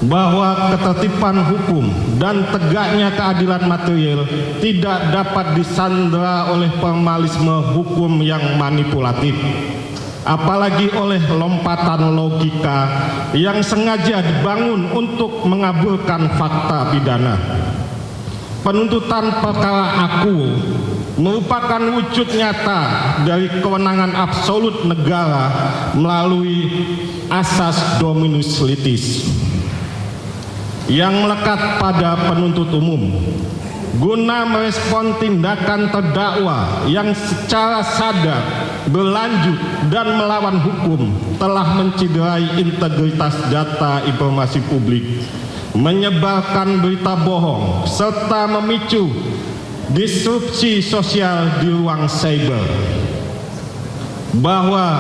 bahwa ketertiban hukum dan tegaknya keadilan material tidak dapat disandera oleh formalisme hukum yang manipulatif, apalagi oleh lompatan logika yang sengaja dibangun untuk mengaburkan fakta pidana. Penuntutan perkara akuo merupakan wujud nyata dari kewenangan absolut negara melalui asas dominus litis yang melekat pada penuntut umum guna merespon tindakan terdakwa yang secara sadar, berlanjut dan melawan hukum telah menciderai integritas data informasi publik, menyebarkan berita bohong, serta memicu disrupsi sosial di ruang cyber. Bahwa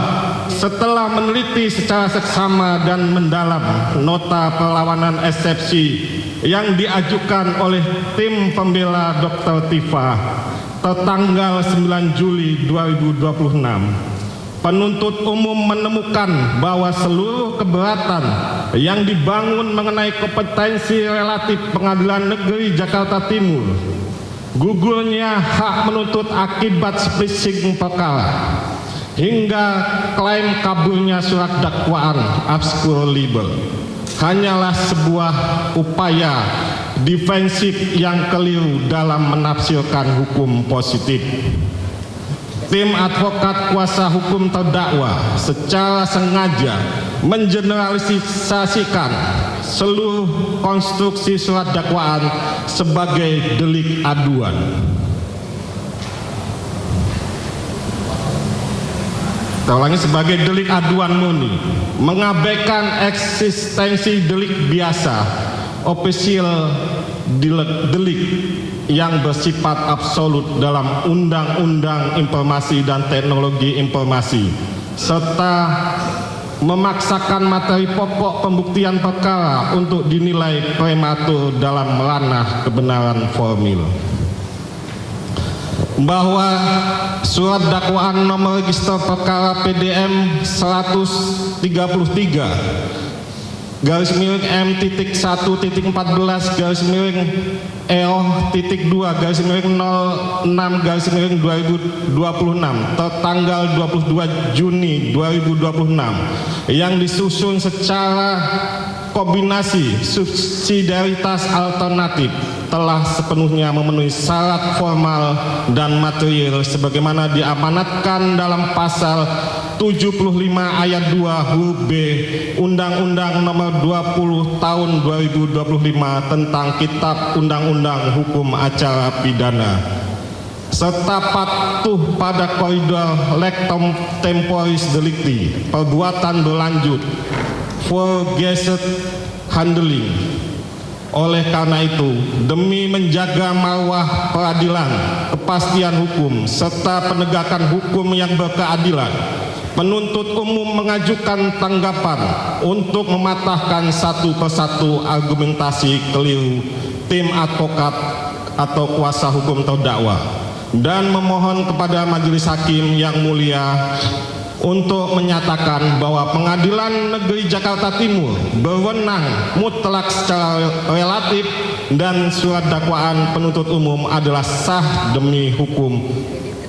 setelah meneliti secara seksama dan mendalam nota perlawanan eksepsi yang diajukan oleh tim pembela Dr. Tifa tertanggal 9 Juli 2026, penuntut umum menemukan bahwa seluruh keberatan yang dibangun mengenai kompetensi relatif Pengadilan Negeri Jakarta Timur, gugurnya hak menuntut akibat splising perkara, hingga klaim kaburnya surat dakwaan obscure libel hanyalah sebuah upaya defensif yang keliru dalam menafsirkan hukum positif. Tim advokat kuasa hukum terdakwa secara sengaja mengeneralisasikan seluruh konstruksi surat dakwaan sebagai delik aduan. Ulangi, sebagai delik aduan murni, mengabaikan eksistensi delik biasa, official delik yang bersifat absolut dalam Undang-Undang Informasi dan Teknologi Informasi, serta memaksakan materi pokok pembuktian perkara untuk dinilai prematur dalam ranah kebenaran formil. Bahwa surat dakwaan nomor register perkara PDM 133 garis miring M.1.14 garis miring EO.2 garis miring 06 garis miring 2026 tertanggal 22 Juni 2026 yang disusun secara kombinasi subsidiaritas alternatif telah sepenuhnya memenuhi syarat formal dan material sebagaimana diamanatkan dalam pasal 75 ayat 2 huruf B Undang-Undang Nomor 20 Tahun 2025 tentang Kitab Undang-Undang Hukum Acara Pidana, serta patuh pada koridor lectum temporis delicti, perbuatan berlanjut, forgeset handling. Oleh karena itu, demi menjaga marwah peradilan, kepastian hukum, serta penegakan hukum yang berkeadilan, penuntut umum mengajukan tanggapan untuk mematahkan satu persatu argumentasi keliru tim advokat atau kuasa hukum terdakwa, dan memohon kepada majelis hakim yang mulia untuk menyatakan bahwa Pengadilan Negeri Jakarta Timur berwenang mutlak secara relatif dan surat dakwaan penuntut umum adalah sah demi hukum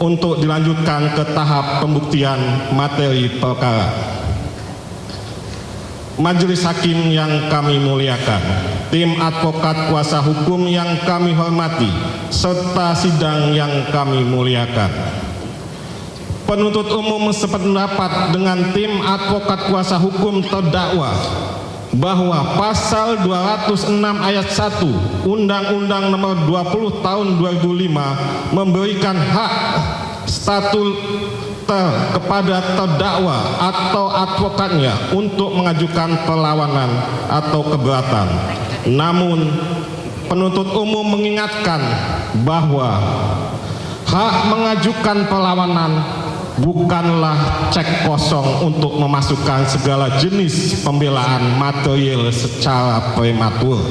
untuk dilanjutkan ke tahap pembuktian materi perkara. Majelis hakim yang kami muliakan, tim advokat kuasa hukum yang kami hormati, serta sidang yang kami muliakan. Penuntut umum sependapat dengan tim advokat kuasa hukum terdakwa bahwa pasal 206 ayat 1 Undang-Undang Nomor 20 Tahun 2005 memberikan hak statuter kepada terdakwa atau advokatnya untuk mengajukan perlawanan atau keberatan. Namun penuntut umum mengingatkan bahwa hak mengajukan perlawanan bukanlah cek kosong untuk memasukkan segala jenis pembelaan material secara prematur.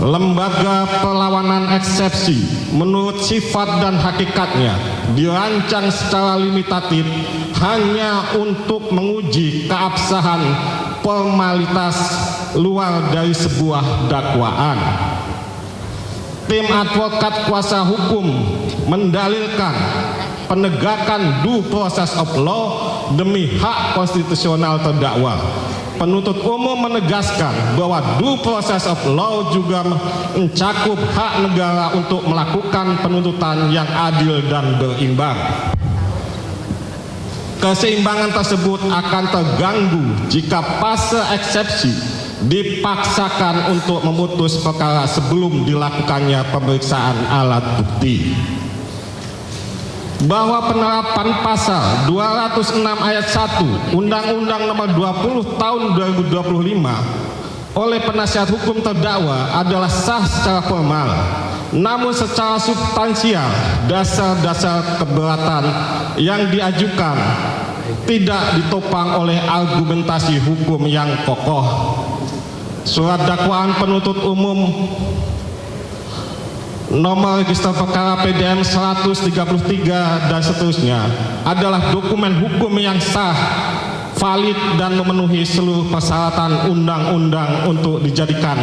Lembaga perlawanan eksepsi menurut sifat dan hakikatnya dirancang secara limitatif hanya untuk menguji keabsahan formalitas luar dari sebuah dakwaan. Tim advokat kuasa hukum mendalilkan penegakan due process of law demi hak konstitusional terdakwa. Penuntut umum menegaskan bahwa due process of law juga mencakup hak negara untuk melakukan penuntutan yang adil dan berimbang. Keseimbangan tersebut akan terganggu jika fase eksepsi dipaksakan untuk memutus perkara sebelum dilakukannya pemeriksaan alat bukti. Bahwa penerapan pasal 206 ayat 1 Undang-Undang Nomor 20 Tahun 2025 oleh penasihat hukum terdakwa adalah sah secara formal, namun secara substansial dasar-dasar keberatan yang diajukan tidak ditopang oleh argumentasi hukum yang kokoh. Surat dakwaan penuntut umum nomor register perkara PDM 133 dan seterusnya adalah dokumen hukum yang sah, valid dan memenuhi seluruh persyaratan undang-undang untuk dijadikan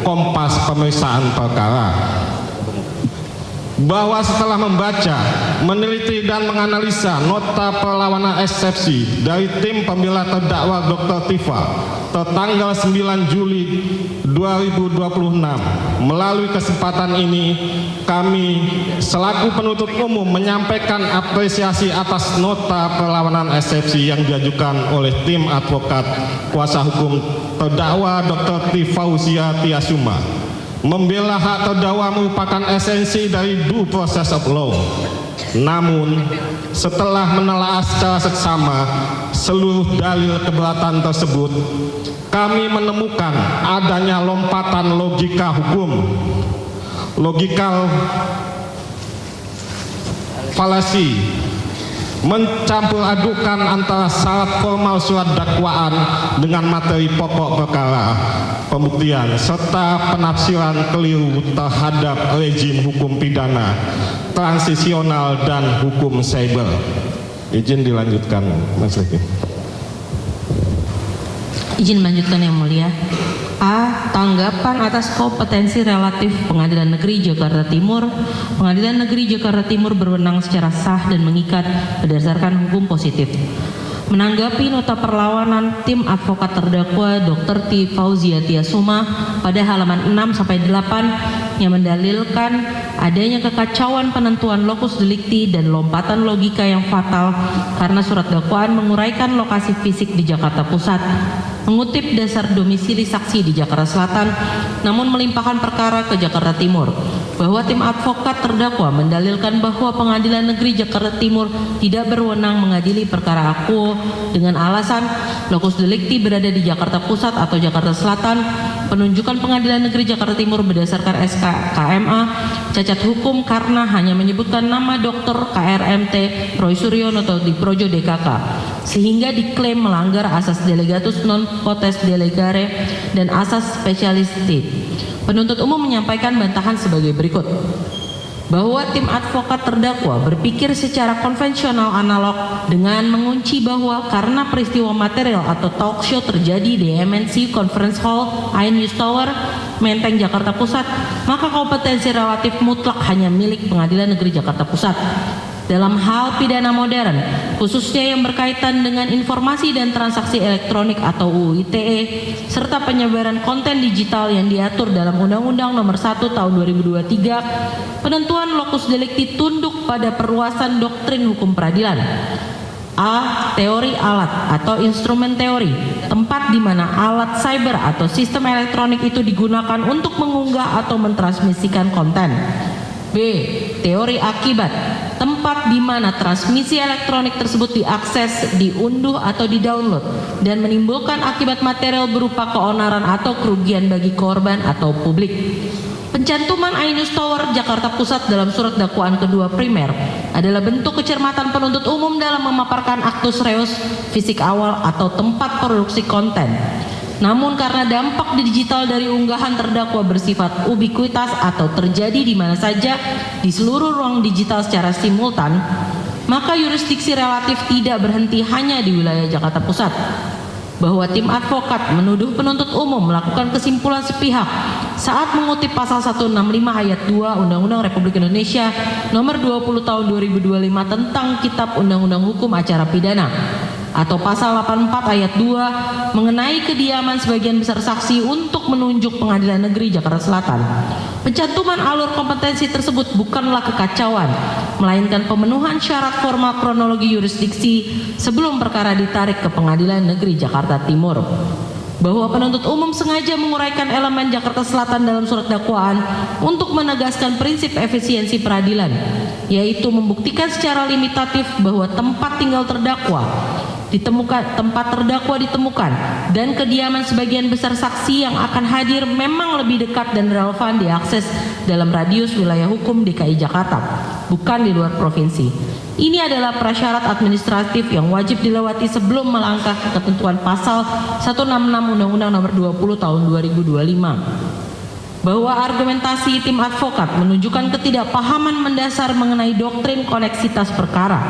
kompas pemeriksaan perkara. Bahwa setelah membaca, meneliti dan menganalisa nota perlawanan eksepsi dari tim pembela terdakwa Dr. Tifa tertanggal 9 Juli 2026, melalui kesempatan ini kami selaku penuntut umum menyampaikan apresiasi atas nota perlawanan eksepsi yang diajukan oleh tim advokat kuasa hukum terdakwa Dr. Tifauzia Tiasuma. Membela hak terdakwa merupakan esensi dari due process of law. Namun, setelah menelaah secara seksama seluruh dalil keberatan tersebut, kami menemukan adanya lompatan logika hukum, logical fallacy, mencampur adukan antara syarat formal surat dakwaan dengan materi pokok perkara pembuktian serta penafsiran keliru terhadap rezim hukum pidana transisional dan hukum cyber. Izin dilanjutkan, Mas Riki. Izin melanjutkan yang mulia. A. Tanggapan atas kompetensi relatif Pengadilan Negeri Jakarta Timur. Pengadilan Negeri Jakarta Timur berwenang secara sah dan mengikat berdasarkan hukum positif. Menanggapi nota perlawanan tim advokat terdakwa Dr. Tifauzia Tiasuma pada halaman 6-8 yang mendalilkan adanya kekacauan penentuan lokus delikti dan lompatan logika yang fatal karena surat dakwaan menguraikan lokasi fisik di Jakarta Pusat, mengutip dasar domisili saksi di Jakarta Selatan, namun melimpahkan perkara ke Jakarta Timur. Bahwa tim advokat terdakwa mendalilkan bahwa Pengadilan Negeri Jakarta Timur tidak berwenang mengadili perkara akuo dengan alasan lokus delikti berada di Jakarta Pusat atau Jakarta Selatan. Penunjukan Pengadilan Negeri Jakarta Timur berdasarkan SK KMA cacat hukum karena hanya menyebutkan nama Dr. KRMT Roy Suryono atau di Projo DKK, sehingga diklaim melanggar asas delegatus non potes delegare dan asas spesialistik. Penuntut umum menyampaikan bantahan sebagai berikut. Bahwa tim advokat terdakwa berpikir secara konvensional analog dengan mengunci bahwa karena peristiwa material atau talk show terjadi di MNC Conference Hall News Tower, Menteng, Jakarta Pusat, maka kompetensi relatif mutlak hanya milik Pengadilan Negeri Jakarta Pusat. Dalam hal pidana modern, khususnya yang berkaitan dengan informasi dan transaksi elektronik atau UU ITE, serta penyebaran konten digital yang diatur dalam Undang-Undang Nomor 1 Tahun 2023, penentuan lokus delikti tunduk pada perluasan doktrin hukum peradilan. A. Teori alat atau instrumen teori, tempat di mana alat cyber atau sistem elektronik itu digunakan untuk mengunggah atau mentransmisikan konten. B. Teori akibat, tempat di mana transmisi elektronik tersebut diakses, diunduh atau didownload dan menimbulkan akibat material berupa keonaran atau kerugian bagi korban atau publik. Pencantuman News Tower Jakarta Pusat dalam surat dakwaan kedua primer adalah bentuk kecermatan penuntut umum dalam memaparkan actus reus fisik awal atau tempat produksi konten. Namun karena dampak digital dari unggahan terdakwa bersifat ubiquitas atau terjadi di mana saja di seluruh ruang digital secara simultan, maka yurisdiksi relatif tidak berhenti hanya di wilayah Jakarta Pusat. bahwa tim advokat menuduh penuntut umum melakukan kesimpulan sepihak saat mengutip pasal 165 ayat 2 Undang-Undang Republik Indonesia nomor 20 tahun 2025 tentang Kitab Undang-Undang Hukum Acara Pidana, atau pasal 84 ayat 2 mengenai kediaman sebagian besar saksi untuk menunjuk Pengadilan Negeri Jakarta Selatan. Pencantuman alur kompetensi tersebut bukanlah kekacauan, melainkan pemenuhan syarat formal kronologi yurisdiksi sebelum perkara ditarik ke Pengadilan Negeri Jakarta Timur. Bahwa penuntut umum sengaja menguraikan elemen Jakarta Selatan dalam surat dakwaan untuk menegaskan prinsip efisiensi peradilan, yaitu membuktikan secara limitatif bahwa tempat tinggal terdakwa ditemukan dan kediaman sebagian besar saksi yang akan hadir memang lebih dekat dan relevan diakses dalam radius wilayah hukum DKI Jakarta, bukan di luar provinsi. Ini adalah prasyarat administratif yang wajib dilewati sebelum melangkah ke ketentuan pasal 166 Undang-Undang Nomor 20 Tahun 2025. Bahwa argumentasi tim advokat menunjukkan ketidakpahaman mendasar mengenai doktrin koneksitas perkara,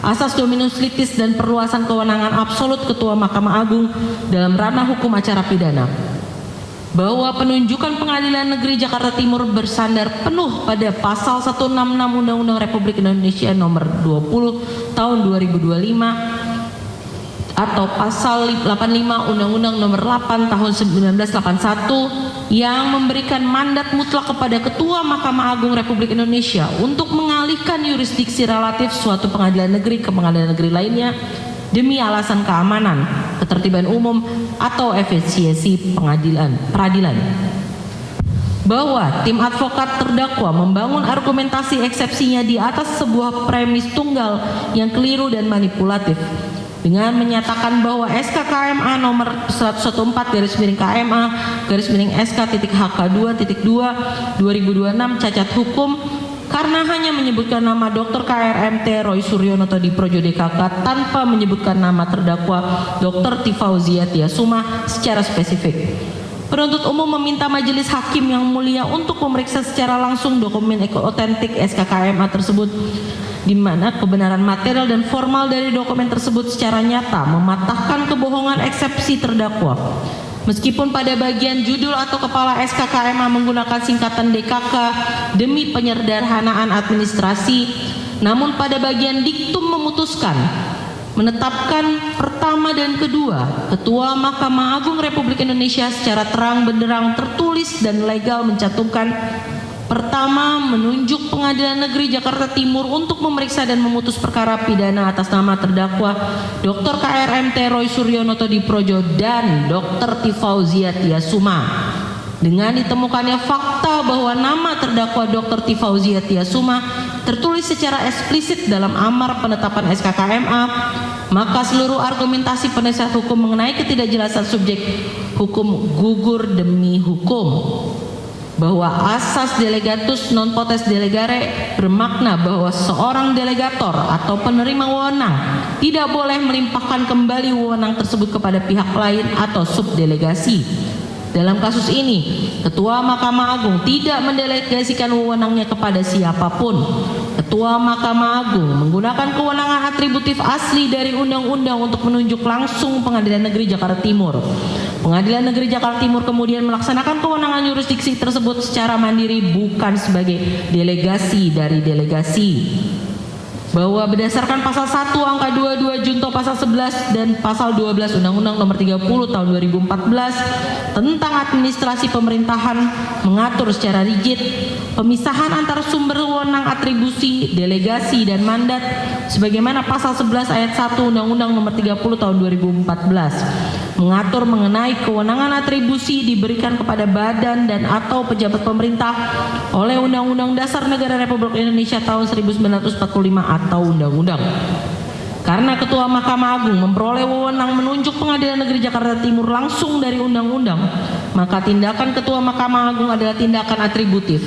asas dominus litis dan perluasan kewenangan absolut Ketua Mahkamah Agung dalam ranah hukum acara pidana. Bahwa penunjukan Pengadilan Negeri Jakarta Timur bersandar penuh pada pasal 166 Undang-Undang Republik Indonesia nomor 20 tahun 2025 atau pasal 85 Undang-Undang nomor 8 tahun 1981 yang memberikan mandat mutlak kepada Ketua Mahkamah Agung Republik Indonesia untuk mengalihkan yurisdiksi relatif suatu pengadilan negeri ke pengadilan negeri lainnya demi alasan keamanan, ketertiban umum, atau efisiensi peradilan. Bahwa tim advokat terdakwa membangun argumentasi eksepsinya di atas sebuah premis tunggal yang keliru dan manipulatif dengan menyatakan bahwa SK KMA nomor 114/KMA/SK.HK2.2 2026 cacat hukum karena hanya menyebutkan nama Dr. KRMT Roy Suryono di Projo DKK tanpa menyebutkan nama terdakwa Dr. Tifauzia Tiasuma secara spesifik. Penuntut umum meminta majelis hakim yang mulia untuk memeriksa secara langsung dokumen otentik SK KMA tersebut, di mana kebenaran material dan formal dari dokumen tersebut secara nyata mematahkan kebohongan eksepsi terdakwa. Meskipun pada bagian judul atau kepala SK KMA menggunakan singkatan DKK demi penyederhanaan administrasi, namun pada bagian diktum memutuskan menetapkan pertama dan kedua Ketua Mahkamah Agung Republik Indonesia secara terang benderang tertulis dan legal mencantumkan: pertama, menunjuk Pengadilan Negeri Jakarta Timur untuk memeriksa dan memutus perkara pidana atas nama terdakwa Dr. KRMT Roy Suryono di Projo dan Dr. Tifauzia Tiasuma. Dengan ditemukannya fakta bahwa nama terdakwa Dr. Tifauzia Tiasuma tertulis secara eksplisit dalam amar penetapan SK KMA, maka seluruh argumentasi penasihat hukum mengenai ketidakjelasan subjek hukum gugur demi hukum. Bahwa asas delegatus non potest delegare bermakna bahwa seorang delegator atau penerima wewenang tidak boleh melimpahkan kembali wewenang tersebut kepada pihak lain atau subdelegasi. Dalam kasus ini, Ketua Mahkamah Agung tidak mendelegasikan wewenangnya kepada siapapun. Ketua Mahkamah Agung menggunakan kewenangan atributif asli dari undang-undang untuk menunjuk langsung Pengadilan Negeri Jakarta Timur. Pengadilan Negeri Jakarta Timur kemudian melaksanakan kewenangan yurisdiksi tersebut secara mandiri, bukan sebagai delegasi dari delegasi. Bahwa berdasarkan pasal 1 angka 22 junto pasal 11 dan pasal 12 Undang-Undang Nomor 30 tahun 2014 tentang administrasi pemerintahan mengatur secara rigid pemisahan antara sumber wewenang atribusi, delegasi, dan mandat sebagaimana pasal 11 ayat 1 Undang-Undang Nomor 30 tahun 2014 mengatur mengenai kewenangan atribusi diberikan kepada badan dan atau pejabat pemerintah oleh Undang-Undang Dasar Negara Republik Indonesia tahun 1945 atau undang-undang. Karena Ketua Mahkamah Agung memperoleh wewenang menunjuk Pengadilan Negeri Jakarta Timur langsung dari undang-undang, maka tindakan Ketua Mahkamah Agung adalah tindakan atributif.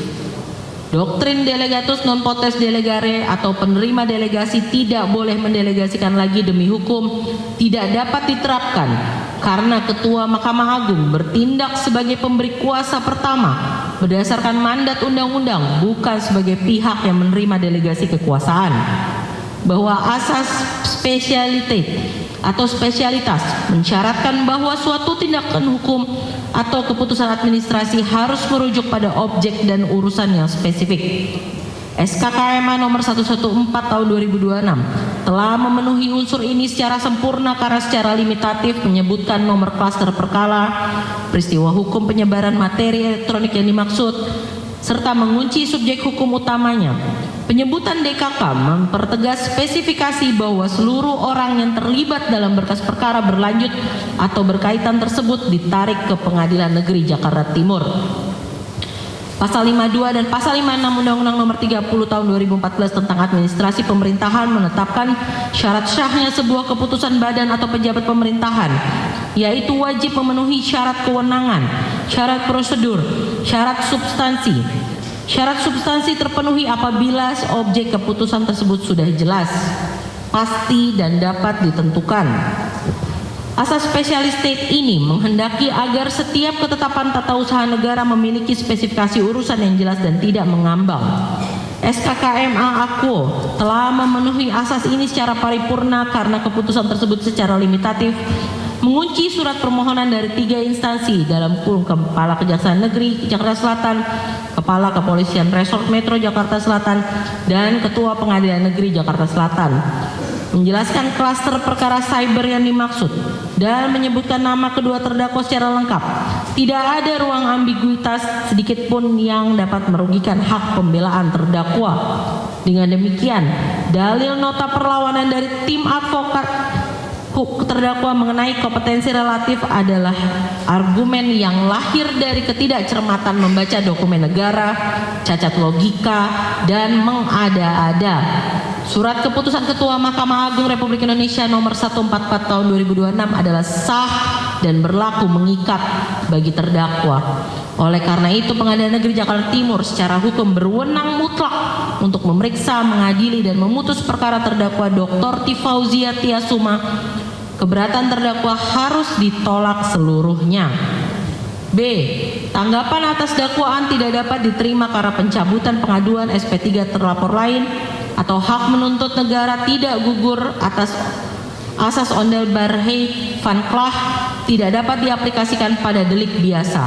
Doktrin delegatus non potest delegare atau penerima delegasi tidak boleh mendelegasikan lagi demi hukum tidak dapat diterapkan karena Ketua Mahkamah Agung bertindak sebagai pemberi kuasa pertama berdasarkan mandat undang-undang, bukan sebagai pihak yang menerima delegasi kekuasaan. Bahwa asas spesialitas atau spesialitas mensyaratkan bahwa suatu tindakan hukum atau keputusan administrasi harus merujuk pada objek dan urusan yang spesifik. SKKMA nomor 114 tahun 2026 telah memenuhi unsur ini secara sempurna karena secara limitatif menyebutkan nomor klaster perkara, peristiwa hukum penyebaran materi elektronik yang dimaksud, serta mengunci subjek hukum utamanya. Penyebutan DKK mempertegas spesifikasi bahwa seluruh orang yang terlibat dalam berkas perkara berlanjut atau berkaitan tersebut ditarik ke Pengadilan Negeri Jakarta Timur. Pasal 52 dan Pasal 56 Undang-Undang Nomor 30 Tahun 2014 tentang Administrasi Pemerintahan menetapkan syarat syahnya sebuah keputusan badan atau pejabat pemerintahan, yaitu wajib memenuhi syarat kewenangan, syarat prosedur, syarat substansi. Syarat substansi terpenuhi apabila objek keputusan tersebut sudah jelas, pasti, dan dapat ditentukan. Asas spesialis state ini menghendaki agar setiap ketetapan tata usaha negara memiliki spesifikasi urusan yang jelas dan tidak mengambang. SKKMA Aquo telah memenuhi asas ini secara paripurna karena keputusan tersebut secara limitatif mengunci surat permohonan dari 3 instansi dalam kurung Kepala Kejaksaan Negeri Jakarta Selatan, Kepala Kepolisian Resort Metro Jakarta Selatan, dan Ketua Pengadilan Negeri Jakarta Selatan. Menjelaskan klaster perkara cyber yang dimaksud dan menyebutkan nama kedua terdakwa secara lengkap. Tidak ada ruang ambiguitas sedikit pun yang dapat merugikan hak pembelaan terdakwa. Dengan demikian, dalil nota perlawanan dari tim advokat terdakwa mengenai kompetensi relatif adalah argumen yang lahir dari ketidakcermatan membaca dokumen negara, cacat logika, dan mengada-ada. Surat keputusan Ketua Mahkamah Agung Republik Indonesia nomor 144 tahun 2026 adalah sah dan berlaku mengikat bagi terdakwa. Oleh karena itu, Pengadilan Negeri Jakarta Timur secara hukum berwenang mutlak untuk memeriksa, mengadili, dan memutus perkara terdakwa Dr. T. Fauzia Tiasuma. Keberatan terdakwa harus ditolak seluruhnya. B. Tanggapan atas dakwaan tidak dapat diterima karena pencabutan pengaduan SP3 terlapor lain atau hak menuntut negara tidak gugur atas asas ondel barhei van Klah tidak dapat diaplikasikan pada delik biasa.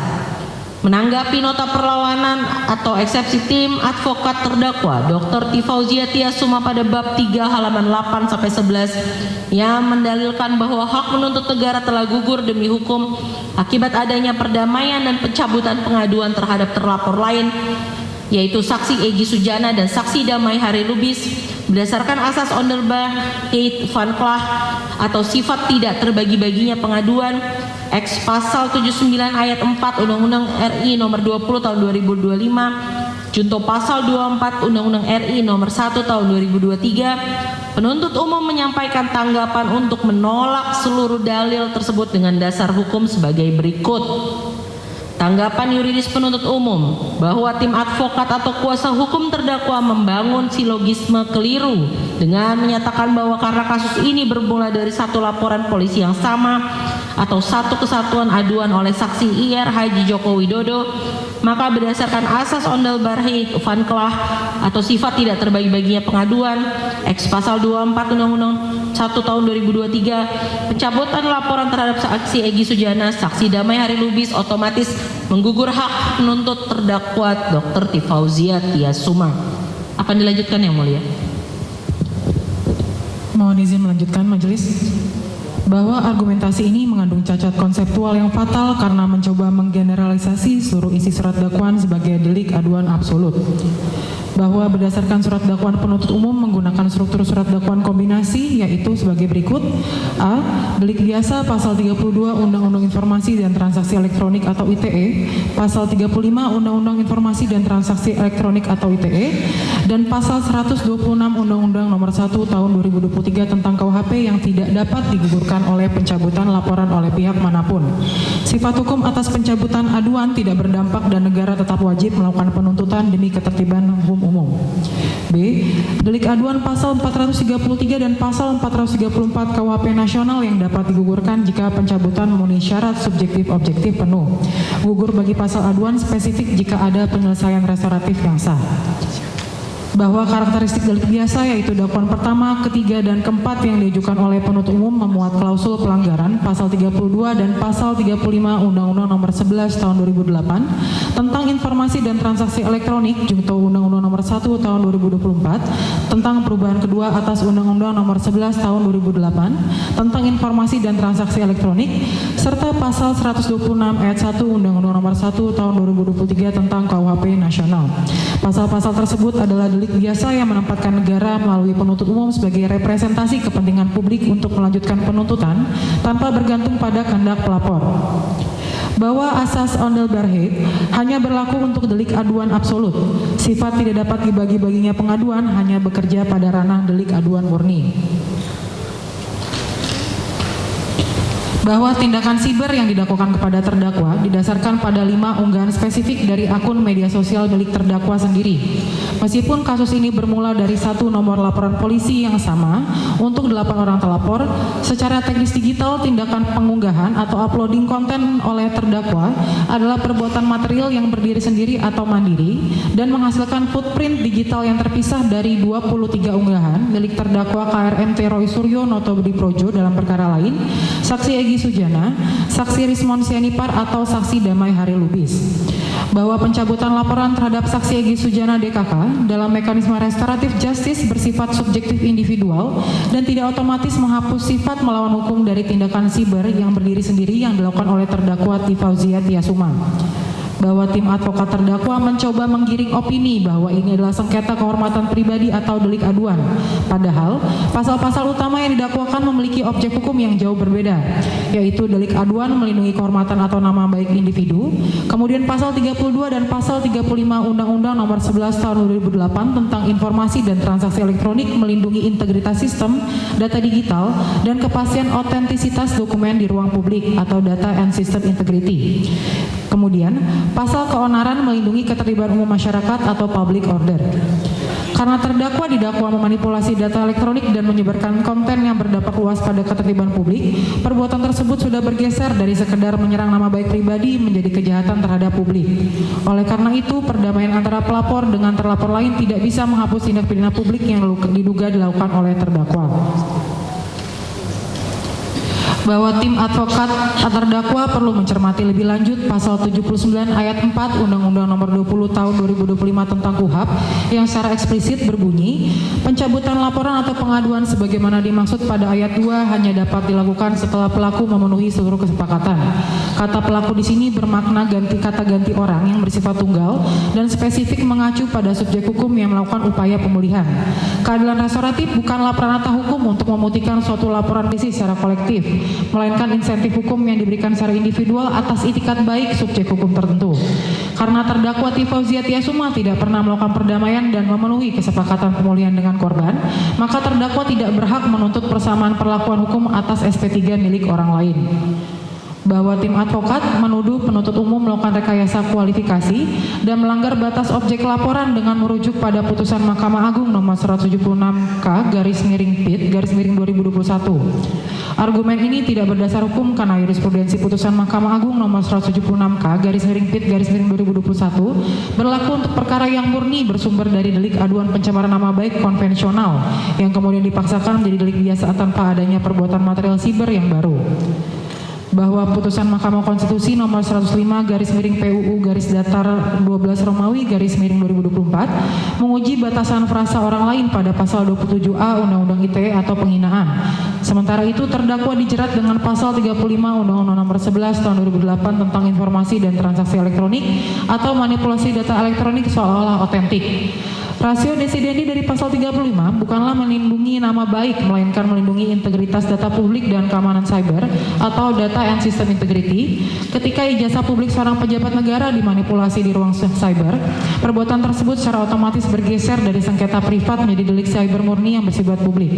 Menanggapi nota perlawanan atau eksepsi tim advokat terdakwa Dr. T. Fauzia Tiasuma pada bab 3 halaman 8-11 yang mendalilkan bahwa hak menuntut negara telah gugur demi hukum akibat adanya perdamaian dan pencabutan pengaduan terhadap terlapor lain, yaitu saksi Egy Sujana dan saksi Damai Hari Lubis, berdasarkan asas onderbaarheid van Klah atau sifat tidak terbagi-baginya pengaduan, X pasal 79 ayat 4 Undang-Undang RI nomor 20 tahun 2025, junto pasal 24 Undang-Undang RI nomor 1 tahun 2023, penuntut umum menyampaikan tanggapan untuk menolak seluruh dalil tersebut dengan dasar hukum sebagai berikut. Tanggapan yuridis penuntut umum bahwa tim advokat atau kuasa hukum terdakwa membangun silogisme keliru dengan menyatakan bahwa karena kasus ini bermula dari satu laporan polisi yang sama atau satu kesatuan aduan oleh saksi IR Haji Joko Widodo, maka berdasarkan asas ondel barhei van Klah atau sifat tidak terbagi-baginya pengaduan, X pasal 24 Undang-Undang 1 tahun 2023, pencabutan laporan terhadap saksi Egy Sujana, saksi Damai Hari Lubis otomatis menggugur hak penuntut terdakwa Dr. T. Fauzia Tiasuma. Akan dilanjutkan yang mulia. Mohon izin melanjutkan majelis. Bahwa argumentasi ini mengandung cacat konseptual yang fatal karena mencoba menggeneralisasi seluruh isi surat dakwaan sebagai delik aduan absolut. Bahwa berdasarkan surat dakwaan penuntut umum menggunakan struktur surat dakwaan kombinasi yaitu sebagai berikut. A. Delik biasa pasal 32 Undang-Undang Informasi dan Transaksi Elektronik atau ITE, pasal 35 Undang-Undang Informasi dan Transaksi Elektronik atau ITE, dan pasal 126 Undang-Undang Nomor 1 Tahun 2023 tentang KUHP yang tidak dapat digugurkan oleh pencabutan laporan oleh pihak manapun. Sifat hukum atas pencabutan aduan tidak berdampak dan negara tetap wajib melakukan penuntutan demi ketertiban hukum umum. B. Delik aduan pasal 433 dan pasal 434 KUHP nasional yang dapat digugurkan jika pencabutan memenuhi syarat subjektif objektif penuh. Gugur bagi pasal aduan spesifik jika ada penyelesaian restoratif yang sah. bahwa karakteristik delik biasa yaitu dakwaan pertama, ketiga, dan keempat yang diajukan oleh penuntut umum memuat klausul pelanggaran pasal 32 dan pasal 35 Undang-Undang Nomor 11 Tahun 2008 tentang informasi dan transaksi elektronik junto Undang-Undang Nomor 1 Tahun 2024 tentang perubahan kedua atas Undang-Undang Nomor 11 Tahun 2008 tentang informasi dan transaksi elektronik serta pasal 126 ayat 1 Undang-Undang Nomor 1 Tahun 2023 tentang KUHP nasional. Pasal-pasal tersebut adalah delik biasa yang menempatkan negara melalui penuntut umum sebagai representasi kepentingan publik untuk melanjutkan penuntutan tanpa bergantung pada kehendak pelapor. Bahwa asas Ondelbarheid hanya berlaku untuk delik aduan absolut. Sifat tidak dapat dibagi-baginya pengaduan hanya bekerja pada ranah delik aduan murni. Bahwa tindakan siber yang didakwakan kepada terdakwa didasarkan pada 5 unggahan spesifik dari akun media sosial milik terdakwa sendiri. Meskipun kasus ini bermula dari 1 nomor laporan polisi yang sama untuk 8 orang terlapor, secara teknis digital tindakan pengunggahan atau uploading konten oleh terdakwa adalah perbuatan material yang berdiri sendiri atau mandiri dan menghasilkan footprint digital yang terpisah dari 23 unggahan milik terdakwa KRMT Roy Suryo Noto Budi Projo dalam perkara lain, saksi Egy Sujana, saksi Rismon Sianipar atau saksi Damai Hari Lubis. Bahwa pencabutan laporan terhadap saksi Egy Sujana DKK dalam mekanisme restoratif justice bersifat subjektif individual dan tidak otomatis menghapus sifat melawan hukum dari tindakan siber yang berdiri sendiri yang dilakukan oleh terdakwa Tifauzia Tiasuma. Bahwa tim advokat terdakwa mencoba menggiring opini bahwa ini adalah sengketa kehormatan pribadi atau delik aduan. Padahal, pasal-pasal utama yang didakwakan memiliki objek hukum yang jauh berbeda, yaitu delik aduan melindungi kehormatan atau nama baik individu, kemudian pasal 32 dan pasal 35 Undang-Undang Nomor 11 Tahun 2008 tentang informasi dan transaksi elektronik melindungi integritas sistem, data digital, dan kepastian otentisitas dokumen di ruang publik atau data and system integrity. Kemudian, pasal keonaran melindungi keterlibatan umum masyarakat atau public order. Karena terdakwa didakwa memanipulasi data elektronik dan menyebarkan konten yang berdampak luas pada ketertiban publik, perbuatan tersebut sudah bergeser dari sekedar menyerang nama baik pribadi menjadi kejahatan terhadap publik. Oleh karena itu, perdamaian antara pelapor dengan terlapor lain tidak bisa menghapus tindak pidana publik yang diduga dilakukan oleh terdakwa. Bahwa tim advokat terdakwa perlu mencermati lebih lanjut pasal 79 ayat 4 Undang-Undang Nomor 20 Tahun 2025 tentang KUHP yang secara eksplisit berbunyi, pencabutan laporan atau pengaduan sebagaimana dimaksud pada ayat 2 hanya dapat dilakukan setelah pelaku memenuhi seluruh kesepakatan. Kata pelaku di sini bermakna kata ganti orang yang bersifat tunggal dan spesifik mengacu pada subjek hukum yang melakukan upaya pemulihan. Keadilan restoratif bukanlah peranata hukum untuk memutihkan suatu laporan polisi secara kolektif, melainkan insentif hukum yang diberikan secara individual atas itikat baik subjek hukum tertentu. Karena terdakwa Tifauzia Tiasuma tidak pernah melakukan perdamaian dan memenuhi kesepakatan pemulihan dengan korban, maka terdakwa tidak berhak menuntut persamaan perlakuan hukum atas SP3 milik orang lain. Bahwa tim advokat menuduh penuntut umum melakukan rekayasa kualifikasi dan melanggar batas objek laporan dengan merujuk pada putusan Mahkamah Agung nomor 176K/2021. Argumen ini tidak berdasar hukum karena jurisprudensi putusan Mahkamah Agung nomor 176K/2021 berlaku untuk perkara yang murni bersumber dari delik aduan pencemaran nama baik konvensional yang kemudian dipaksakan menjadi delik biasa tanpa adanya perbuatan material siber yang baru. Bahwa putusan Mahkamah Konstitusi nomor 105/PUU/12 Romawi/2024 menguji batasan frasa orang lain pada pasal 27A Undang-Undang ITE atau penghinaan. Sementara itu terdakwa dijerat dengan pasal 35 Undang-Undang Nomor 11 Tahun 2008 tentang informasi dan transaksi elektronik atau manipulasi data elektronik seolah-olah otentik. Rasio desidendi dari pasal 35 bukanlah melindungi nama baik, melainkan melindungi integritas data publik dan keamanan cyber atau data and system integrity. Ketika ijazah publik seorang pejabat negara dimanipulasi di ruang cyber, perbuatan tersebut secara otomatis bergeser dari sengketa privat menjadi delik cyber murni yang bersifat publik.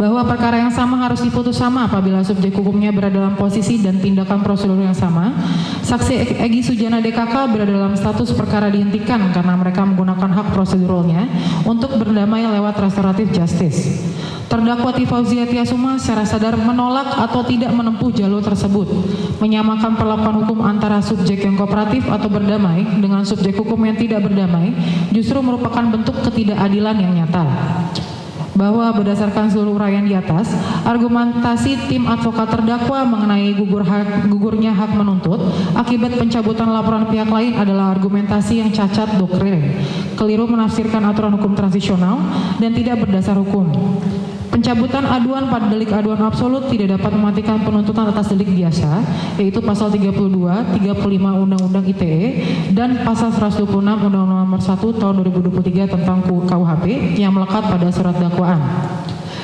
bahwa perkara yang sama harus diputus sama apabila subjek hukumnya berada dalam posisi dan tindakan prosedur yang sama. Saksi Egy Sujana DKK berada dalam status perkara dihentikan karena mereka menggunakan hak proseduralnya untuk berdamai lewat restoratif justice. Terdakwa T. Fauzia Tiasuma secara sadar menolak atau tidak menempuh jalur tersebut, menyamakan perlakuan hukum antara subjek yang kooperatif atau berdamai dengan subjek hukum yang tidak berdamai justru merupakan bentuk ketidakadilan yang nyata. Bahwa berdasarkan seluruh uraian di atas, argumentasi tim advokat terdakwa mengenai gugurnya hak menuntut akibat pencabutan laporan pihak lain adalah argumentasi yang cacat doktrin, keliru menafsirkan aturan hukum transisional, dan tidak berdasar hukum. Pencabutan aduan pada delik aduan absolut tidak dapat mematikan penuntutan atas delik biasa, yaitu pasal 32, 35 Undang-Undang ITE dan pasal 126 Undang-Undang Nomor 1 Tahun 2023 tentang KUHP yang melekat pada surat dakwaan.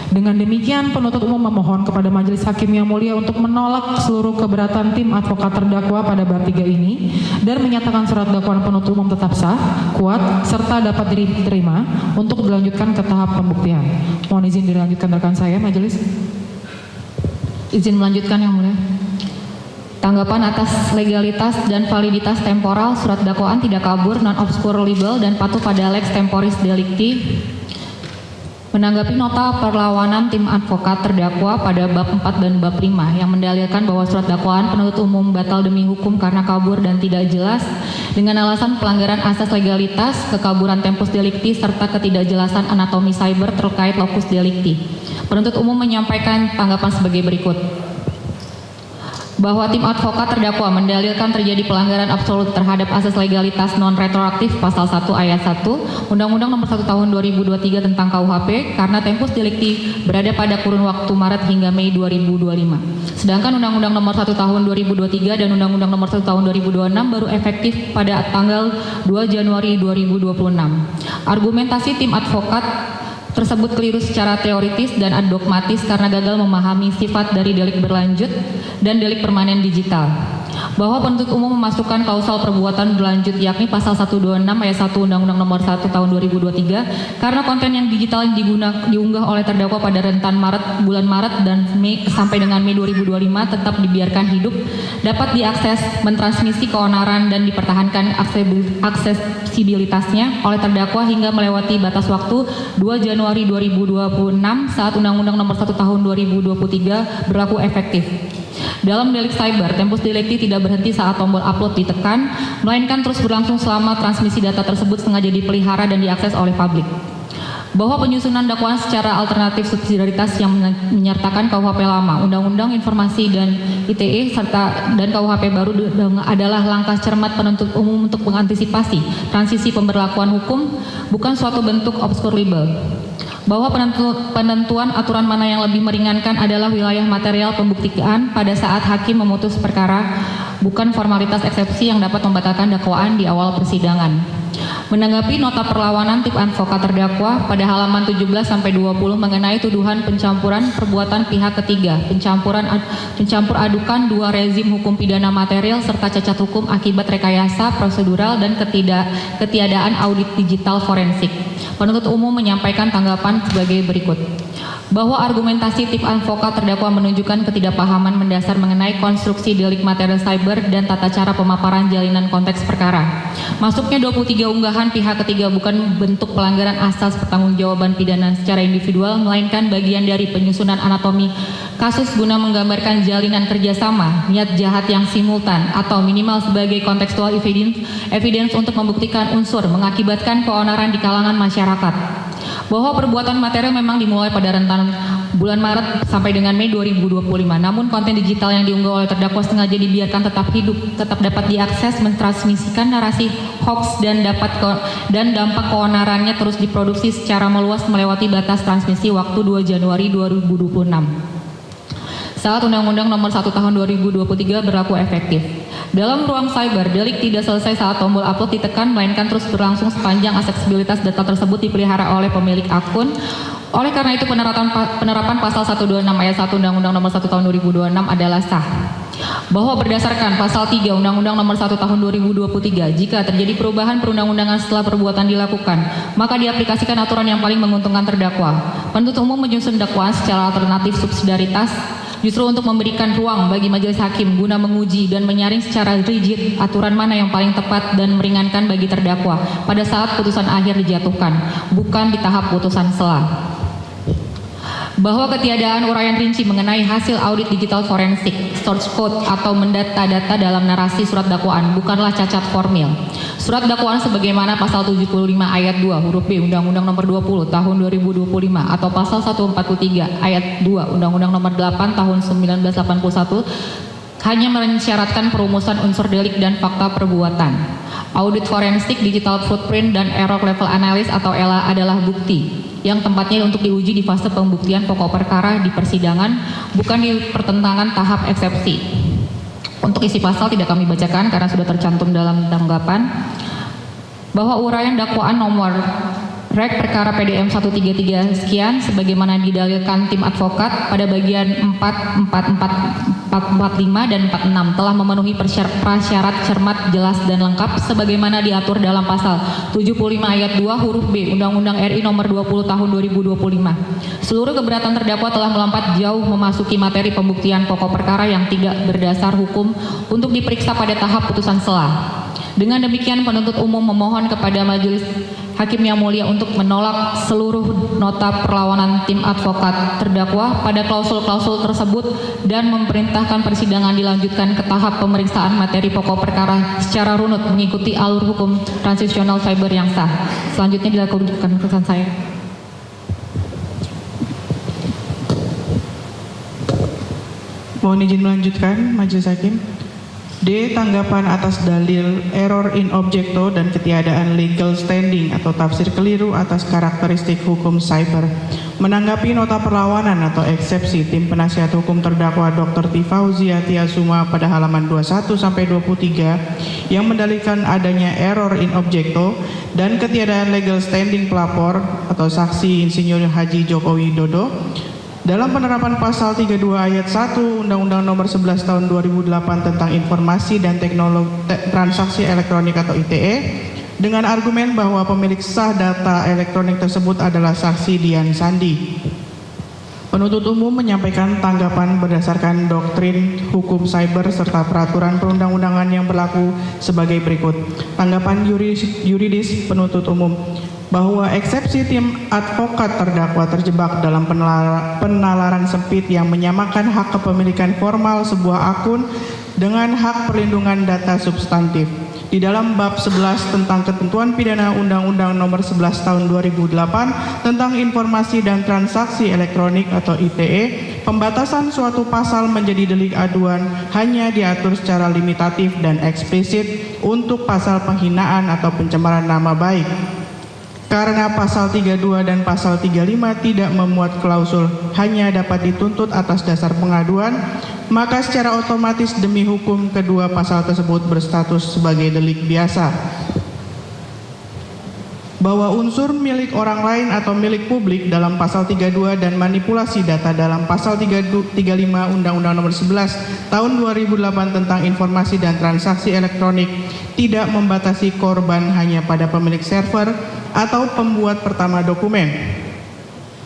Dengan demikian, penuntut umum memohon kepada Majelis Hakim yang mulia untuk menolak seluruh keberatan tim advokat terdakwa pada bab 3 ini dan menyatakan surat dakwaan penuntut umum tetap sah, kuat, serta dapat diterima untuk dilanjutkan ke tahap pembuktian. Mohon izin dilanjutkan rekan saya, Majelis. Izin melanjutkan yang mulia. Tanggapan atas legalitas dan validitas temporal surat dakwaan tidak kabur, non-obscurable dan patuh pada lex temporis delicti. Menanggapi nota perlawanan tim advokat terdakwa pada bab 4 dan bab 5 yang mendalilkan bahwa surat dakwaan penuntut umum batal demi hukum karena kabur dan tidak jelas dengan alasan pelanggaran asas legalitas, kekaburan tempus delicti, serta ketidakjelasan anatomi cyber terkait locus delicti. Penuntut umum menyampaikan tanggapan sebagai berikut. Bahwa tim advokat terdakwa mendalilkan terjadi pelanggaran absolut terhadap asas legalitas non-retroaktif pasal 1 ayat 1 Undang-Undang Nomor 1 Tahun 2023 tentang KUHP karena tempus delicti berada pada kurun waktu Maret hingga Mei 2025. Sedangkan Undang-Undang Nomor 1 Tahun 2023 dan Undang-Undang Nomor 1 Tahun 2026 baru efektif pada tanggal 2 Januari 2026. Argumentasi tim advokat tersebut keliru secara teoritis dan dogmatis karena gagal memahami sifat dari delik berlanjut dan delik permanen digital. Bahwa penuntut umum memasukkan kausal perbuatan berlanjut yakni pasal 126 ayat 1 Undang-Undang Nomor 1 Tahun 2023 karena konten yang digital diunggah oleh terdakwa pada rentan bulan Maret dan Mei sampai dengan Mei 2025 tetap dibiarkan hidup, dapat diakses, mentransmisi keonaran dan dipertahankan aksesibilitasnya oleh terdakwa hingga melewati batas waktu 2 Januari 2026 saat Undang-Undang Nomor 1 Tahun 2023 berlaku efektif. Dalam delik cyber, tempus delicti tidak berhenti saat tombol upload ditekan, melainkan terus berlangsung selama transmisi data tersebut sengaja dipelihara dan diakses oleh publik. Bahwa penyusunan dakwaan secara alternatif subsidiaritas yang menyertakan KUHP lama, Undang-Undang Informasi dan ITE dan KUHP baru adalah langkah cermat penuntut umum untuk mengantisipasi transisi pemberlakuan hukum, bukan suatu bentuk obscurable. Bahwa penentuan aturan mana yang lebih meringankan adalah wilayah material pembuktian pada saat hakim memutus perkara, bukan formalitas eksepsi yang dapat membatalkan dakwaan di awal persidangan. Menanggapi nota perlawanan tim advokat terdakwa pada halaman 17-20 mengenai tuduhan pencampuran perbuatan pihak ketiga, pencampur adukan dua rezim hukum pidana material serta cacat hukum akibat rekayasa prosedural dan ketiadaan audit digital forensik. Penuntut umum menyampaikan tanggapan sebagai berikut. Bahwa argumentasi tim advokat terdakwa menunjukkan ketidakpahaman mendasar mengenai konstruksi delik material cyber dan tata cara pemaparan jalinan konteks perkara. Masuknya 23 unggahan pihak ketiga bukan bentuk pelanggaran asas pertanggungjawaban pidana secara individual, melainkan bagian dari penyusunan anatomi kasus guna menggambarkan jalinan kerjasama, niat jahat yang simultan, atau minimal sebagai kontekstual evidence untuk membuktikan unsur mengakibatkan keonaran di kalangan masyarakat. Bahwa perbuatan material memang dimulai pada rentan bulan Maret sampai dengan Mei 2025. Namun konten digital yang diunggah oleh terdakwa sengaja dibiarkan tetap hidup, tetap dapat diakses, mentransmisikan narasi hoax dan dampak keonarannya terus diproduksi secara meluas melewati batas transmisi waktu 2 Januari 2026. Saat Undang-Undang Nomor 1 Tahun 2023 berlaku efektif. Dalam ruang cyber, delik tidak selesai saat tombol upload ditekan, melainkan terus berlangsung sepanjang aksesibilitas data tersebut dipelihara oleh pemilik akun. Oleh karena itu penerapan pasal 126 ayat 1 Undang-Undang Nomor 1 Tahun 2026 adalah sah. Bahwa berdasarkan pasal 3 Undang-Undang Nomor 1 Tahun 2023, jika terjadi perubahan perundang-undangan setelah perbuatan dilakukan, maka diaplikasikan aturan yang paling menguntungkan terdakwa. Penuntut umum menyusun dakwaan secara alternatif subsidiaritas justru untuk memberikan ruang bagi majelis hakim guna menguji dan menyaring secara rigid aturan mana yang paling tepat dan meringankan bagi terdakwa pada saat putusan akhir dijatuhkan, bukan di tahap putusan sela. Bahwa ketiadaan uraian rinci mengenai hasil audit digital forensik, source code atau mendata-data dalam narasi surat dakwaan bukanlah cacat formil. Surat dakwaan sebagaimana pasal 75 ayat 2 huruf B Undang-Undang Nomor 20 Tahun 2025 atau pasal 143 ayat 2 Undang-Undang Nomor 8 Tahun 1981 hanya mensyaratkan perumusan unsur delik dan fakta perbuatan. Audit forensik, digital footprint, dan error level analysis atau ELA adalah bukti yang tempatnya untuk diuji di fase pembuktian pokok perkara di persidangan, bukan di pertentangan tahap eksepsi. Untuk isi pasal tidak kami bacakan karena sudah tercantum dalam tanggapan. Bahwa uraian dakwaan nomor Rek perkara PDM 133 sekian sebagaimana didalilkan tim advokat pada bagian 4, 45 dan 46 telah memenuhi prasyarat cermat, jelas dan lengkap sebagaimana diatur dalam pasal 75 ayat 2 huruf B Undang-Undang RI Nomor 20 Tahun 2025. Seluruh keberatan terdakwa telah melompat jauh memasuki materi pembuktian pokok perkara yang tidak berdasar hukum untuk diperiksa pada tahap putusan sela. Dengan demikian penuntut umum memohon kepada majelis hakim yang mulia untuk menolak seluruh nota perlawanan tim advokat terdakwa pada klausul-klausul tersebut dan memerintahkan persidangan dilanjutkan ke tahap pemeriksaan materi pokok perkara secara runut mengikuti alur hukum transisional cyber yang sah. Selanjutnya dilakukan kesan saya. Mohon izin melanjutkan, Majelis Hakim. D. Tanggapan atas dalil error in objecto dan ketiadaan legal standing atau tafsir keliru atas karakteristik hukum cyber. Menanggapi nota perlawanan atau eksepsi tim penasihat hukum terdakwa Dr. T. Fauzia Tiasuma pada halaman 21-23 yang mendalilkan adanya error in objecto dan ketiadaan legal standing pelapor atau saksi Insinyur Haji Joko Widodo dalam penerapan pasal 32 ayat 1 Undang-Undang Nomor 11 Tahun 2008 tentang Informasi dan Teknologi Transaksi Elektronik atau ITE dengan argumen bahwa pemilik sah data elektronik tersebut adalah saksi Dian Sandi. Penuntut umum menyampaikan tanggapan berdasarkan doktrin hukum cyber serta peraturan perundang-undangan yang berlaku sebagai berikut. Tanggapan yuridis penuntut umum bahwa eksepsi tim advokat terdakwa terjebak dalam penalaran sempit yang menyamakan hak kepemilikan formal sebuah akun dengan hak perlindungan data substantif. Di dalam bab 11 tentang ketentuan pidana Undang-Undang Nomor 11 Tahun 2008 tentang Informasi dan Transaksi Elektronik atau ITE, pembatasan suatu pasal menjadi delik aduan hanya diatur secara limitatif dan eksplisit untuk pasal penghinaan atau pencemaran nama baik. Karena pasal 32 dan pasal 35 tidak memuat klausul hanya dapat dituntut atas dasar pengaduan, maka secara otomatis demi hukum kedua pasal tersebut berstatus sebagai delik biasa. Bahwa unsur milik orang lain atau milik publik dalam pasal 32 dan manipulasi data dalam pasal 35 Undang-Undang Nomor 11 Tahun 2008 tentang Informasi dan Transaksi Elektronik tidak membatasi korban hanya pada pemilik server atau pembuat pertama dokumen.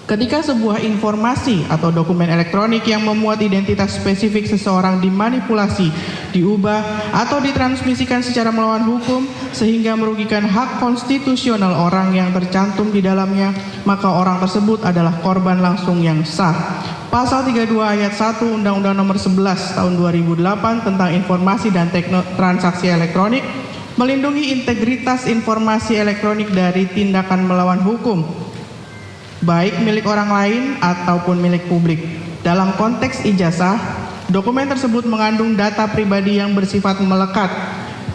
Ketika sebuah informasi atau dokumen elektronik yang memuat identitas spesifik seseorang dimanipulasi, diubah, atau ditransmisikan secara melawan hukum sehingga merugikan hak konstitusional orang yang tercantum di dalamnya, maka orang tersebut adalah korban langsung yang sah. Pasal 32 ayat 1 Undang-Undang Nomor 11 Tahun 2008 tentang Informasi dan Transaksi Elektronik melindungi integritas informasi elektronik dari tindakan melawan hukum, baik milik orang lain ataupun milik publik. Dalam konteks ijazah, dokumen tersebut mengandung data pribadi yang bersifat melekat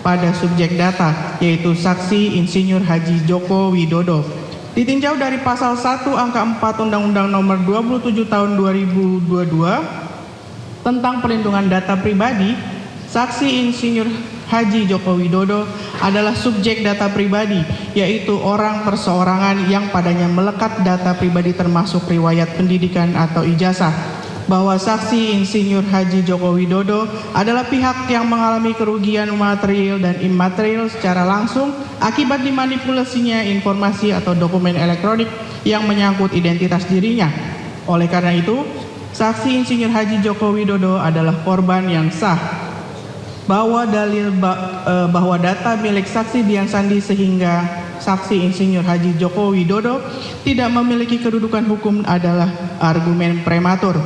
pada subjek data, yaitu saksi Insinyur Haji Joko Widodo. Ditinjau dari pasal 1 angka 4 Undang-Undang Nomor 27 Tahun 2022 tentang perlindungan data pribadi, saksi Insinyur Haji Joko Widodo adalah subjek data pribadi, yaitu orang perseorangan yang padanya melekat data pribadi termasuk riwayat pendidikan atau ijazah. bahwa saksi Insinyur Haji Joko Widodo adalah pihak yang mengalami kerugian material dan imaterial secara langsung akibat dimanipulasinya informasi atau dokumen elektronik yang menyangkut identitas dirinya. Oleh karena itu, saksi Insinyur Haji Joko Widodo adalah korban yang sah, bahwa bahwa data milik saksi Dian Sandi sehingga saksi Insinyur Haji Joko Widodo tidak memiliki kedudukan hukum adalah argumen prematur.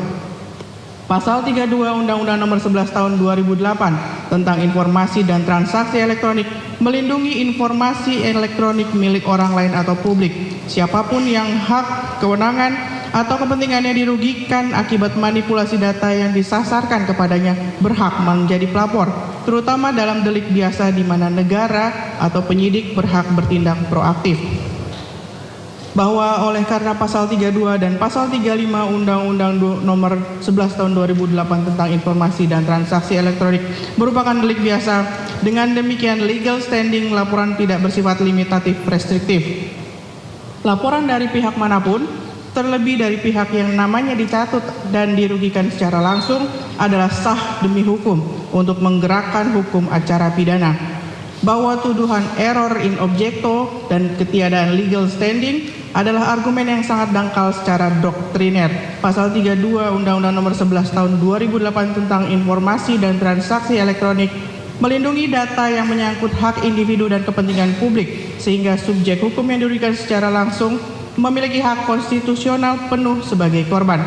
Pasal 32 Undang-Undang Nomor 11 Tahun 2008 tentang informasi dan transaksi elektronik melindungi informasi elektronik milik orang lain atau publik. Siapapun yang hak, kewenangan, atau kepentingannya dirugikan akibat manipulasi data yang disasarkan kepadanya berhak menjadi pelapor, terutama dalam delik biasa di mana negara atau penyidik berhak bertindak proaktif. Bahwa oleh karena pasal 32 dan pasal 35 Undang-Undang Nomor 11 Tahun 2008 tentang informasi dan transaksi elektronik merupakan delik biasa, dengan demikian legal standing laporan tidak bersifat limitatif restriktif. Laporan dari pihak manapun, terlebih dari pihak yang namanya dicatut dan dirugikan secara langsung, adalah sah demi hukum untuk menggerakkan hukum acara pidana. Bahwa tuduhan error in objecto dan ketiadaan legal standing adalah argumen yang sangat dangkal secara doktriner. Pasal 32 Undang-Undang Nomor 11 Tahun 2008 tentang informasi dan transaksi elektronik melindungi data yang menyangkut hak individu dan kepentingan publik, sehingga subjek hukum yang dirugikan secara langsung memiliki hak konstitusional penuh sebagai korban.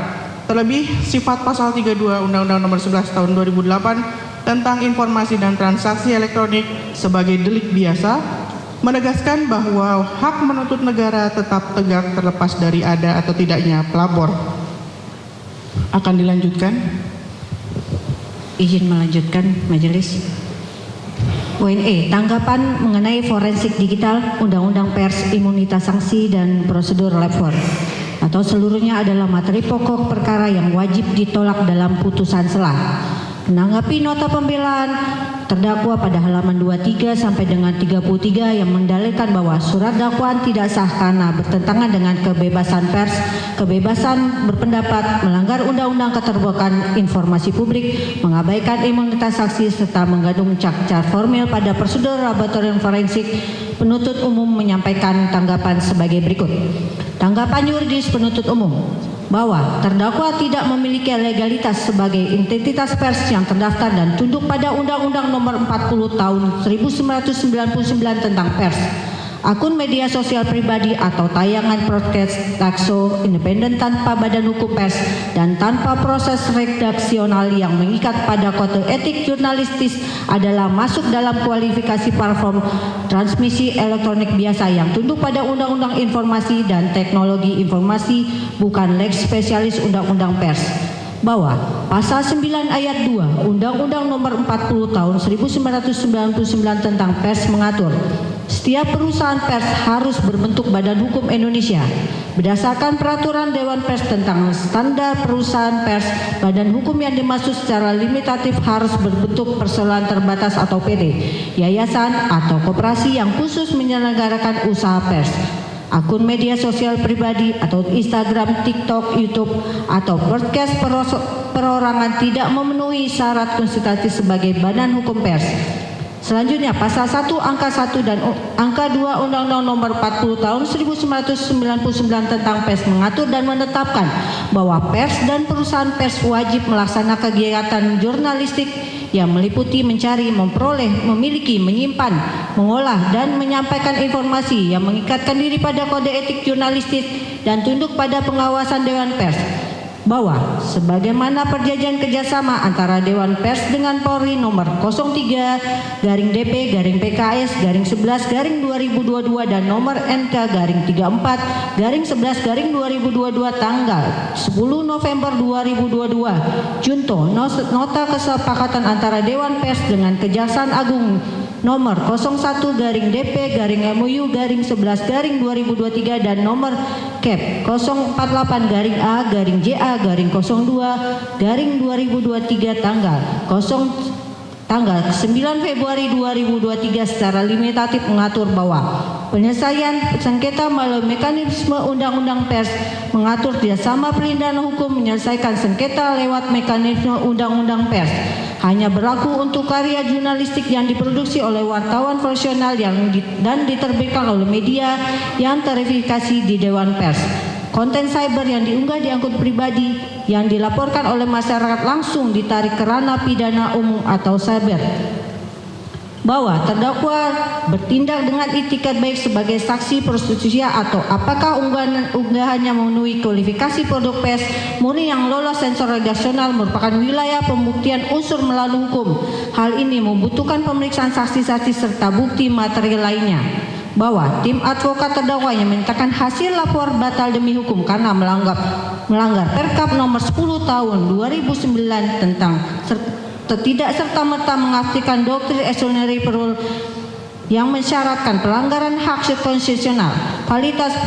Terlebih, sifat pasal 32 Undang-Undang Nomor 11 Tahun 2008 tentang informasi dan transaksi elektronik sebagai delik biasa menegaskan bahwa hak menuntut negara tetap tegak terlepas dari ada atau tidaknya pelapor. Akan dilanjutkan. Izin melanjutkan majelis. WNE, tanggapan mengenai forensik digital, Undang-Undang Pers, Imunitas Sanksi dan Prosedur Lapor atau seluruhnya adalah materi pokok perkara yang wajib ditolak dalam putusan selah. Menanggapi nota pembelaan terdakwa pada halaman 23 sampai dengan 33 yang mendalilkan bahwa surat dakwaan tidak sah karena bertentangan dengan kebebasan pers, kebebasan berpendapat, melanggar undang-undang keterbukaan informasi publik, mengabaikan imunitas saksi serta mengandung cacat formil pada prosedur laboratorium forensik, penuntut umum menyampaikan tanggapan sebagai berikut. Tanggapan yuridis penuntut umum bahwa terdakwa tidak memiliki legalitas sebagai entitas pers yang terdaftar dan tunduk pada Undang-Undang Nomor 40 Tahun 1999 tentang pers, akun media sosial pribadi atau tayangan broadcast takso independen tanpa badan hukum pers dan tanpa proses redaksional yang mengikat pada kode etik jurnalistis adalah masuk dalam kualifikasi platform transmisi elektronik biasa yang tunduk pada Undang-Undang Informasi dan Teknologi Informasi, bukan lex spesialis Undang-Undang Pers. Bahwa pasal 9 ayat 2 Undang-Undang Nomor 40 Tahun 1999 tentang pers mengatur setiap perusahaan pers harus berbentuk badan hukum Indonesia. Berdasarkan peraturan Dewan Pers tentang standar perusahaan pers, badan hukum yang dimaksud secara limitatif harus berbentuk perseroan terbatas atau PT, yayasan atau koperasi yang khusus menyelenggarakan usaha pers. Akun media sosial pribadi atau Instagram, TikTok, YouTube, atau podcast perorangan tidak memenuhi syarat konstitusi sebagai badan hukum pers. Selanjutnya, pasal 1 angka 1 dan angka 2 Undang-Undang Nomor 40 Tahun 1999 tentang pers mengatur dan menetapkan bahwa pers dan perusahaan pers wajib melaksanakan kegiatan jurnalistik yang meliputi mencari, memperoleh, memiliki, menyimpan, mengolah, dan menyampaikan informasi yang mengikatkan diri pada kode etik jurnalistik dan tunduk pada pengawasan Dewan Pers. Bahwa sebagaimana perjanjian kerjasama antara Dewan Pers dengan Polri nomor 03-DP-PKS-11-2022 dan nomor NK-34-11-2022 tanggal 10 November 2022 junto nota kesepakatan antara Dewan Pers dengan Kejaksaan Agung nomor 01-DP-MOU-11-2023 dan nomor KEP 048-A-JA-02-2023 tanggal tanggal 9 Februari 2023 secara limitatif mengatur bahwa penyelesaian sengketa melalui mekanisme Undang-Undang Pers mengatur kerjasama perlindungan hukum menyelesaikan sengketa lewat mekanisme Undang-Undang Pers hanya berlaku untuk karya jurnalistik yang diproduksi oleh wartawan profesional dan diterbitkan oleh media yang terverifikasi di Dewan Pers. Konten cyber yang diunggah di akun pribadi yang dilaporkan oleh masyarakat langsung ditarik ke ranah pidana umum atau cyber. Bahwa terdakwa bertindak dengan itikat baik sebagai saksi prostitusi atau apakah unggahannya memenuhi kualifikasi produk pers murni yang lolos sensor redaksional merupakan wilayah pembuktian unsur melawan hukum. Hal ini membutuhkan pemeriksaan saksi-saksi serta bukti materi lainnya. Bahwa tim advokat terdakwa yang menyatakan hasil lapor batal demi hukum karena melanggar Perkap nomor 10 tahun 2009 tentang tidak serta-merta mengaksikan doktrin extraordinary rule yang mensyaratkan pelanggaran hak konstitusional. Validitas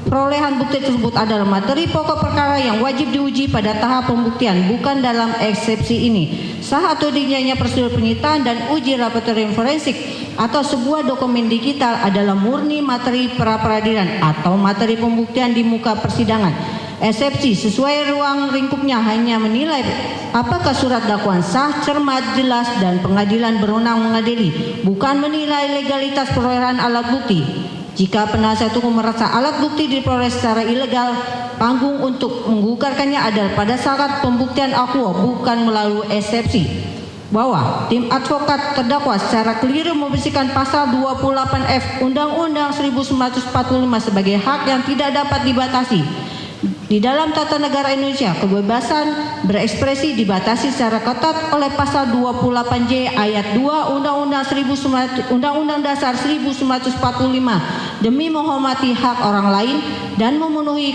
perolehan bukti tersebut adalah materi pokok perkara yang wajib diuji pada tahap pembuktian, bukan dalam eksepsi ini. Sah atau tidaknya prosedur penyitaan dan uji laboratorium forensik atau sebuah dokumen digital adalah murni materi pra-peradilan atau materi pembuktian di muka persidangan. Eksepsi sesuai ruang lingkupnya hanya menilai apakah surat dakwaan sah, cermat, jelas, dan pengadilan berwenang mengadili, bukan menilai legalitas perolehan alat bukti. Jika penasihat hukum merasa alat bukti diperoleh secara ilegal, panggung untuk menggugurkannya adalah pada saat pembuktian akuo, bukan melalui eksepsi. Bahwa tim advokat terdakwa secara keliru membersihkan pasal 28F Undang-Undang 1945 sebagai hak yang tidak dapat dibatasi. Di dalam tata negara Indonesia, kebebasan berekspresi dibatasi secara ketat oleh pasal 28J ayat 2 Undang-Undang Dasar 1945 demi menghormati hak orang lain dan memenuhi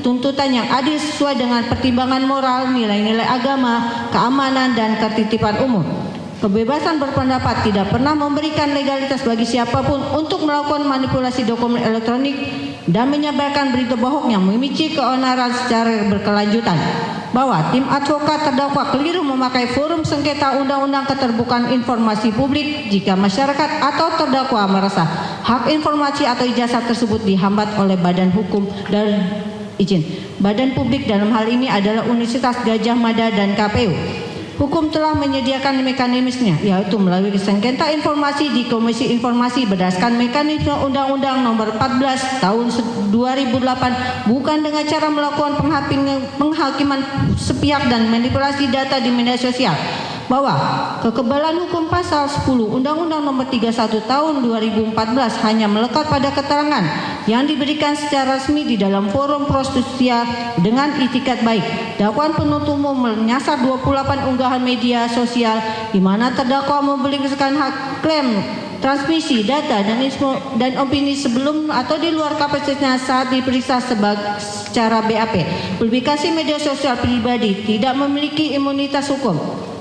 tuntutan yang adil sesuai dengan pertimbangan moral, nilai-nilai agama, keamanan, dan ketertiban umum. Kebebasan berpendapat tidak pernah memberikan legalitas bagi siapapun untuk melakukan manipulasi dokumen elektronik dan menyebarkan berita bohong yang memicu keonaran secara berkelanjutan. Bahwa tim advokat terdakwa keliru memakai forum sengketa undang-undang keterbukaan informasi publik jika masyarakat atau terdakwa merasa hak informasi atau ijazah tersebut dihambat oleh badan hukum dan izin. Badan publik dalam hal ini adalah Universitas Gadjah Mada dan KPU. Hukum telah menyediakan mekanismenya, yaitu melalui sengketa informasi di Komisi Informasi berdasarkan mekanisme Undang-Undang Nomor 14 Tahun 2008, bukan dengan cara melakukan penghakiman sepihak dan manipulasi data di media sosial. Bahwa kekebalan hukum pasal 10 Undang-Undang Nomor 31 Tahun 2014 hanya melekat pada keterangan yang diberikan secara resmi di dalam forum prostitusi dengan itikat baik. Dakwaan penuntut umum menyasar 28 unggahan media sosial di mana terdakwa memberikan hak klaim transmisi data dan opini sebelum atau di luar kapasitasnya saat diperiksa secara BAP. Publikasi media sosial pribadi tidak memiliki imunitas hukum.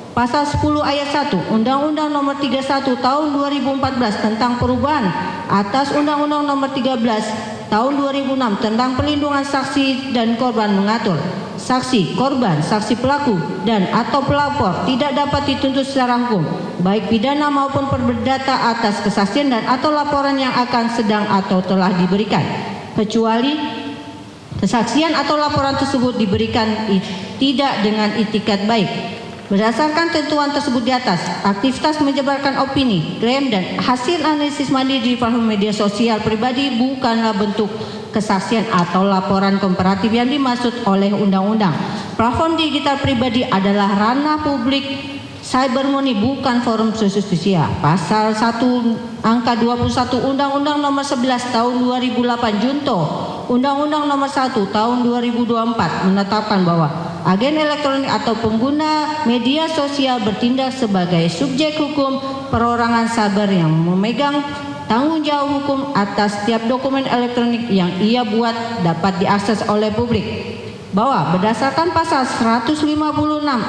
Pasal 10 ayat 1 Undang-Undang Nomor 31 Tahun 2014 tentang perubahan atas Undang-Undang Nomor 13 Tahun 2006 tentang perlindungan saksi dan korban mengatur saksi, korban, saksi pelaku dan atau pelapor tidak dapat dituntut secara hukum baik pidana maupun perdata atas kesaksian dan atau laporan yang akan sedang atau telah diberikan, kecuali kesaksian atau laporan tersebut diberikan tidak dengan itikat baik. Berdasarkan tentuan tersebut di atas, aktivitas menyebarkan opini, klaim, dan hasil analisis mandiri di platform media sosial pribadi bukanlah bentuk kesaksian atau laporan komparatif yang dimaksud oleh undang-undang. Platform digital pribadi adalah ranah publik cyber murni, bukan forum prostitusi. Pasal 1 angka 21 Undang-Undang Nomor 11 Tahun 2008 Junto Undang-Undang Nomor 1 Tahun 2024 menetapkan bahwa agen elektronik atau pengguna media sosial bertindak sebagai subjek hukum perorangan cyber yang memegang tanggung jawab hukum atas setiap dokumen elektronik yang ia buat dapat diakses oleh publik. Bahwa berdasarkan pasal 156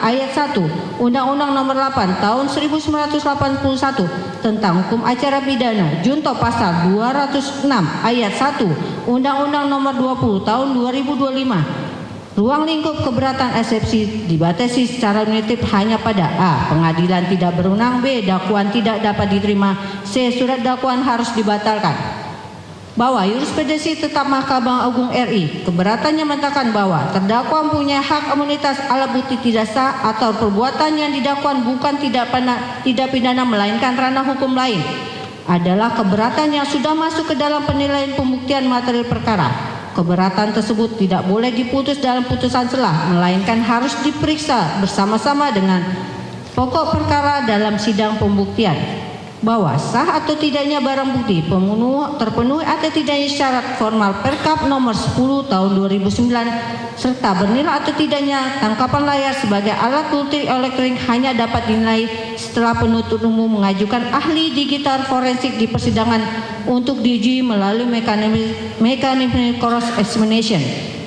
ayat 1 Undang-Undang Nomor 8 Tahun 1981 tentang hukum acara pidana junto pasal 206 ayat 1 Undang-Undang Nomor 20 Tahun 2005 Ruang lingkup keberatan eksepsi dibatasi secara limitatif hanya pada A. Pengadilan tidak berwenang. B. Dakwaan tidak dapat diterima. C. Surat dakwaan harus dibatalkan. Bahwa jurisprudensi tetap Mahkamah Agung RI keberatannya menyatakan bahwa terdakwa mempunyai hak imunitas alat bukti tidak sah atau perbuatan yang didakwakan bukan tidak pidana melainkan ranah hukum lain adalah keberatan yang sudah masuk ke dalam penilaian pembuktian material perkara. Keberatan tersebut tidak boleh diputus dalam putusan selah melainkan harus diperiksa bersama-sama dengan pokok perkara dalam sidang pembuktian. Bahwa sah atau tidaknya barang bukti terpenuhi atau tidaknya syarat formal Perkap nomor 10 tahun 2009 serta bernilai atau tidaknya tangkapan layar sebagai alat bukti elektronik hanya dapat dinilai setelah penuntut umum mengajukan ahli digital forensik di persidangan untuk diuji melalui mekanisme cross examination.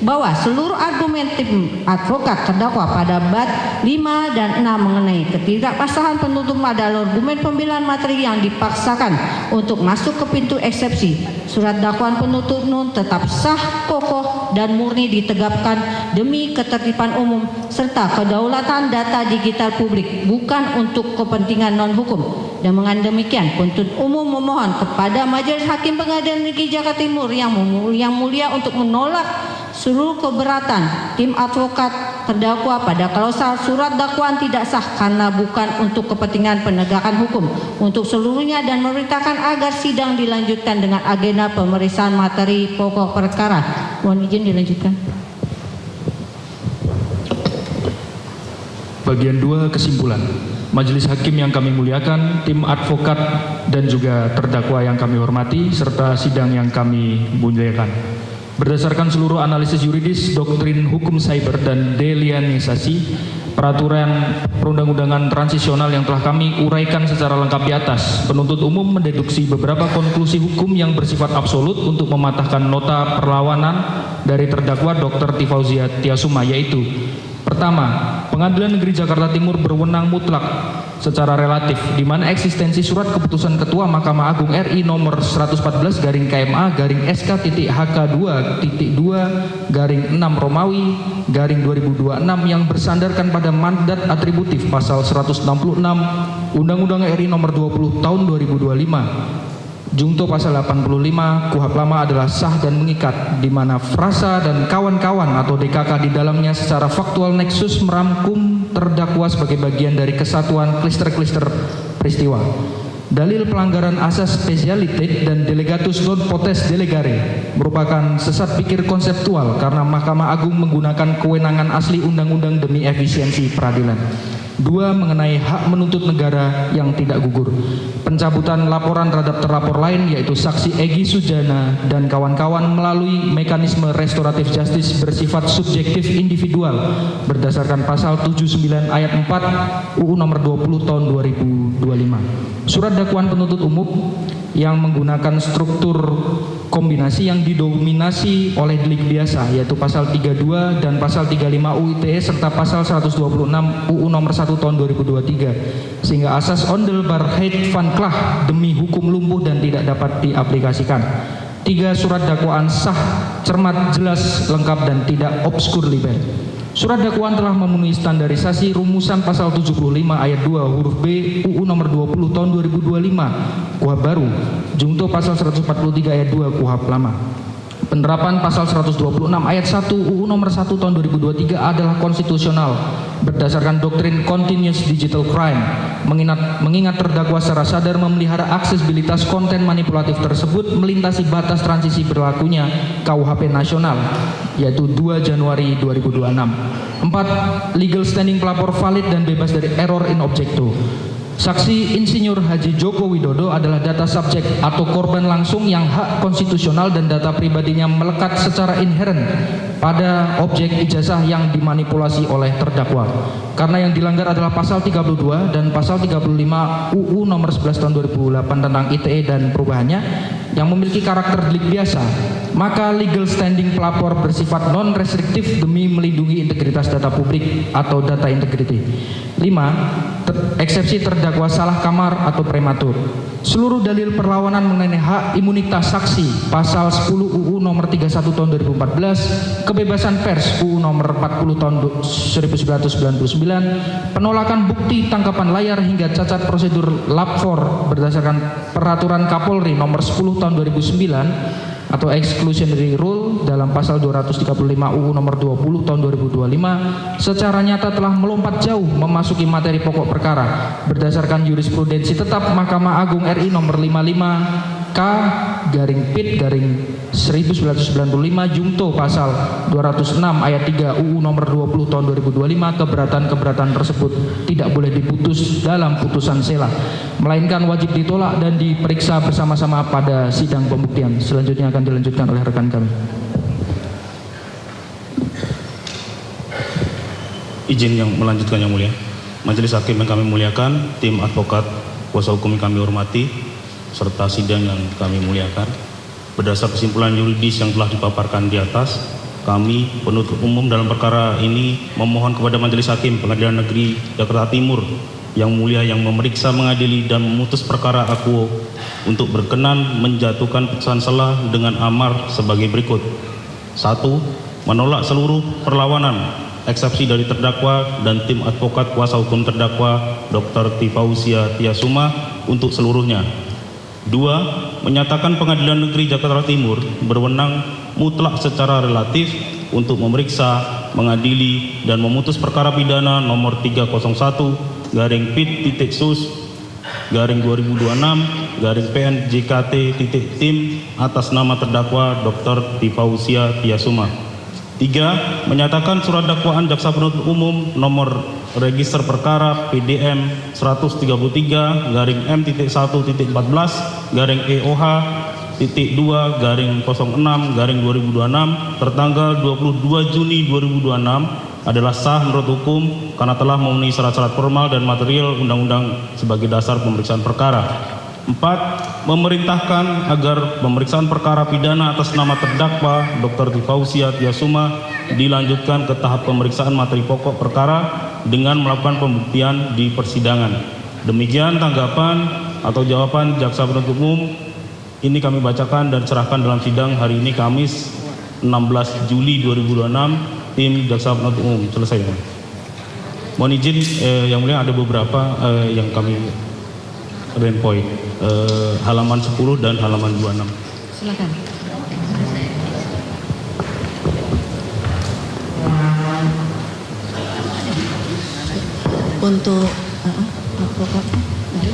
Bahwa seluruh argumen tim advokat terdakwa pada bab 5 dan 6 mengenai ketidakpasahan penuntut adalah argumen pembelaan materi yang dipaksakan untuk masuk ke pintu eksepsi. Surat dakwaan penuntut umum tetap sah, kokoh, dan murni ditegakkan demi ketertiban umum serta kedaulatan data digital publik, bukan untuk kepentingan non-hukum. Dan dengan demikian, penuntut umum memohon kepada Majelis Hakim Pengadilan Negeri Jakarta Timur yang mulia untuk menolak seluruh keberatan tim advokat terdakwa pada klausul surat dakwaan tidak sah karena bukan untuk kepentingan penegakan hukum untuk seluruhnya dan memerintahkan agar sidang dilanjutkan dengan agenda pemeriksaan materi pokok perkara. Mohon izin dilanjutkan. Bagian 2 kesimpulan. Majelis Hakim yang kami muliakan, tim advokat dan juga terdakwa yang kami hormati serta sidang yang kami muliakan. Berdasarkan seluruh analisis yuridis, doktrin hukum cyber dan delianisasi, peraturan perundang-undangan transisional yang telah kami uraikan secara lengkap di atas, penuntut umum mendeduksi beberapa konklusi hukum yang bersifat absolut untuk mematahkan nota perlawanan dari terdakwa Dr. Tifauzia Tiasuma, yaitu: pertama, Pengadilan Negeri Jakarta Timur berwenang mutlak secara relatif, di mana eksistensi surat keputusan Ketua Mahkamah Agung RI nomor 114/KMA/SK.HK2.2/6 Romawi /2026 yang bersandarkan pada mandat atributif pasal 166 Undang-Undang RI nomor 20 tahun 2025. Jungto pasal 85 KUHP lama adalah sah dan mengikat, di mana frasa dan kawan-kawan atau DKK di dalamnya secara faktual nexus merangkum terdakwa sebagai bagian dari kesatuan klister-klister peristiwa. Dalil pelanggaran asas spesialitet dan delegatus non potest delegare merupakan sesat pikir konseptual karena Mahkamah Agung menggunakan kewenangan asli undang-undang demi efisiensi peradilan. 2. Mengenai hak menuntut negara yang tidak gugur. Pencabutan laporan terhadap terlapor lain yaitu saksi Egy Sujana dan kawan-kawan melalui mekanisme restoratif justice bersifat subjektif individual berdasarkan pasal 79 ayat 4 UU nomor 20 tahun 2025. Surat dakwaan penuntut umum yang menggunakan struktur kombinasi yang didominasi oleh delik biasa yaitu pasal 32 dan pasal 35 UU ITE serta pasal 126 UU nomor 1 tahun 2023 sehingga asas ondelbarheid van klah demi hukum lumpuh dan tidak dapat diaplikasikan. 3. Surat dakwaan sah, cermat, jelas, lengkap dan tidak obskur libel. Surat dakwaan telah memenuhi standarisasi rumusan pasal 75 ayat 2 huruf B UU nomor 20 tahun 2025 KUHP baru, jungto pasal 143 ayat 2 KUHP lama. Penerapan pasal 126 ayat 1 UU nomor 1 tahun 2023 adalah konstitusional berdasarkan doktrin continuous digital crime, mengingat terdakwa secara sadar memelihara aksesibilitas konten manipulatif tersebut melintasi batas transisi berlakunya KUHP nasional yaitu 2 Januari 2026. 4. Legal standing pelapor valid dan bebas dari error in objecto. Saksi Insinyur Haji Joko Widodo adalah data subjek atau korban langsung yang hak konstitusional dan data pribadinya melekat secara inheren pada objek ijazah yang dimanipulasi oleh terdakwa. Karena yang dilanggar adalah pasal 32 dan pasal 35 UU nomor 11 tahun 2008 tentang ITE dan perubahannya yang memiliki karakter delik biasa maka legal standing pelapor bersifat non-restriktif demi melindungi integritas data publik atau data integrity. 5. Eksepsi terdakwa salah kamar atau prematur. Seluruh dalil perlawanan mengenai hak imunitas saksi pasal 10 UU nomor 31 tahun 2014, kebebasan pers UU nomor 40 tahun 1999, penolakan bukti tangkapan layar hingga cacat prosedur lapor berdasarkan peraturan Kapolri nomor 10 tahun 2009 atau exclusionary rule dalam pasal 235 UU nomor 20 tahun 2025 secara nyata telah melompat jauh memasuki materi pokok perkara berdasarkan jurisprudensi tetap Mahkamah Agung RI nomor 55 K/PIT/1995 Jungto pasal 206 ayat 3 UU nomor 20 tahun 2025 keberatan tersebut tidak boleh diputus dalam putusan sela melainkan wajib ditolak dan diperiksa bersama-sama pada sidang pembuktian. Selanjutnya akan dilanjutkan oleh rekan kami. Izin yang melanjutkan yang mulia. Majelis hakim yang kami muliakan, tim advokat kuasa hukum yang kami hormati, serta sidang yang kami muliakan. Berdasar kesimpulan yuridis yang telah dipaparkan di atas, kami penuntut umum dalam perkara ini memohon kepada Majelis Hakim Pengadilan Negeri Jakarta Timur yang mulia yang memeriksa, mengadili dan memutus perkara akuo untuk berkenan menjatuhkan putusan sela dengan amar sebagai berikut. 1. Menolak seluruh perlawanan eksepsi dari terdakwa dan tim advokat kuasa hukum terdakwa Dr. Tifausia Tiasuma untuk seluruhnya. 2. Menyatakan Pengadilan Negeri Jakarta Timur berwenang mutlak secara relatif untuk memeriksa, mengadili dan memutus perkara pidana nomor 301-PIT-2026-PNJKT-TIM atas nama terdakwa Dr. Tifausia Tiasuma. 3. Menyatakan surat dakwaan jaksa penuntut umum nomor register perkara PDM 133-114-EOH-2/06/2026 tertanggal 22 Juni 2026 adalah sah menurut hukum karena telah memenuhi syarat-syarat formal dan material undang-undang sebagai dasar pemeriksaan perkara. 4. Memerintahkan agar pemeriksaan perkara pidana atas nama terdakwa Dr. Tifausia Tiasuma dilanjutkan ke tahap pemeriksaan materi pokok perkara dengan melakukan pembuktian di persidangan. Demikian tanggapan atau jawaban jaksa penuntut umum ini kami bacakan dan serahkan dalam sidang hari ini Kamis 16 Juli 2026. Tim jaksa penuntut umum selesai. Mohon izin yang mulia ada beberapa yang kami renpoy, halaman 10 dan halaman 26. Silakan. Untuk advokatnya, mari.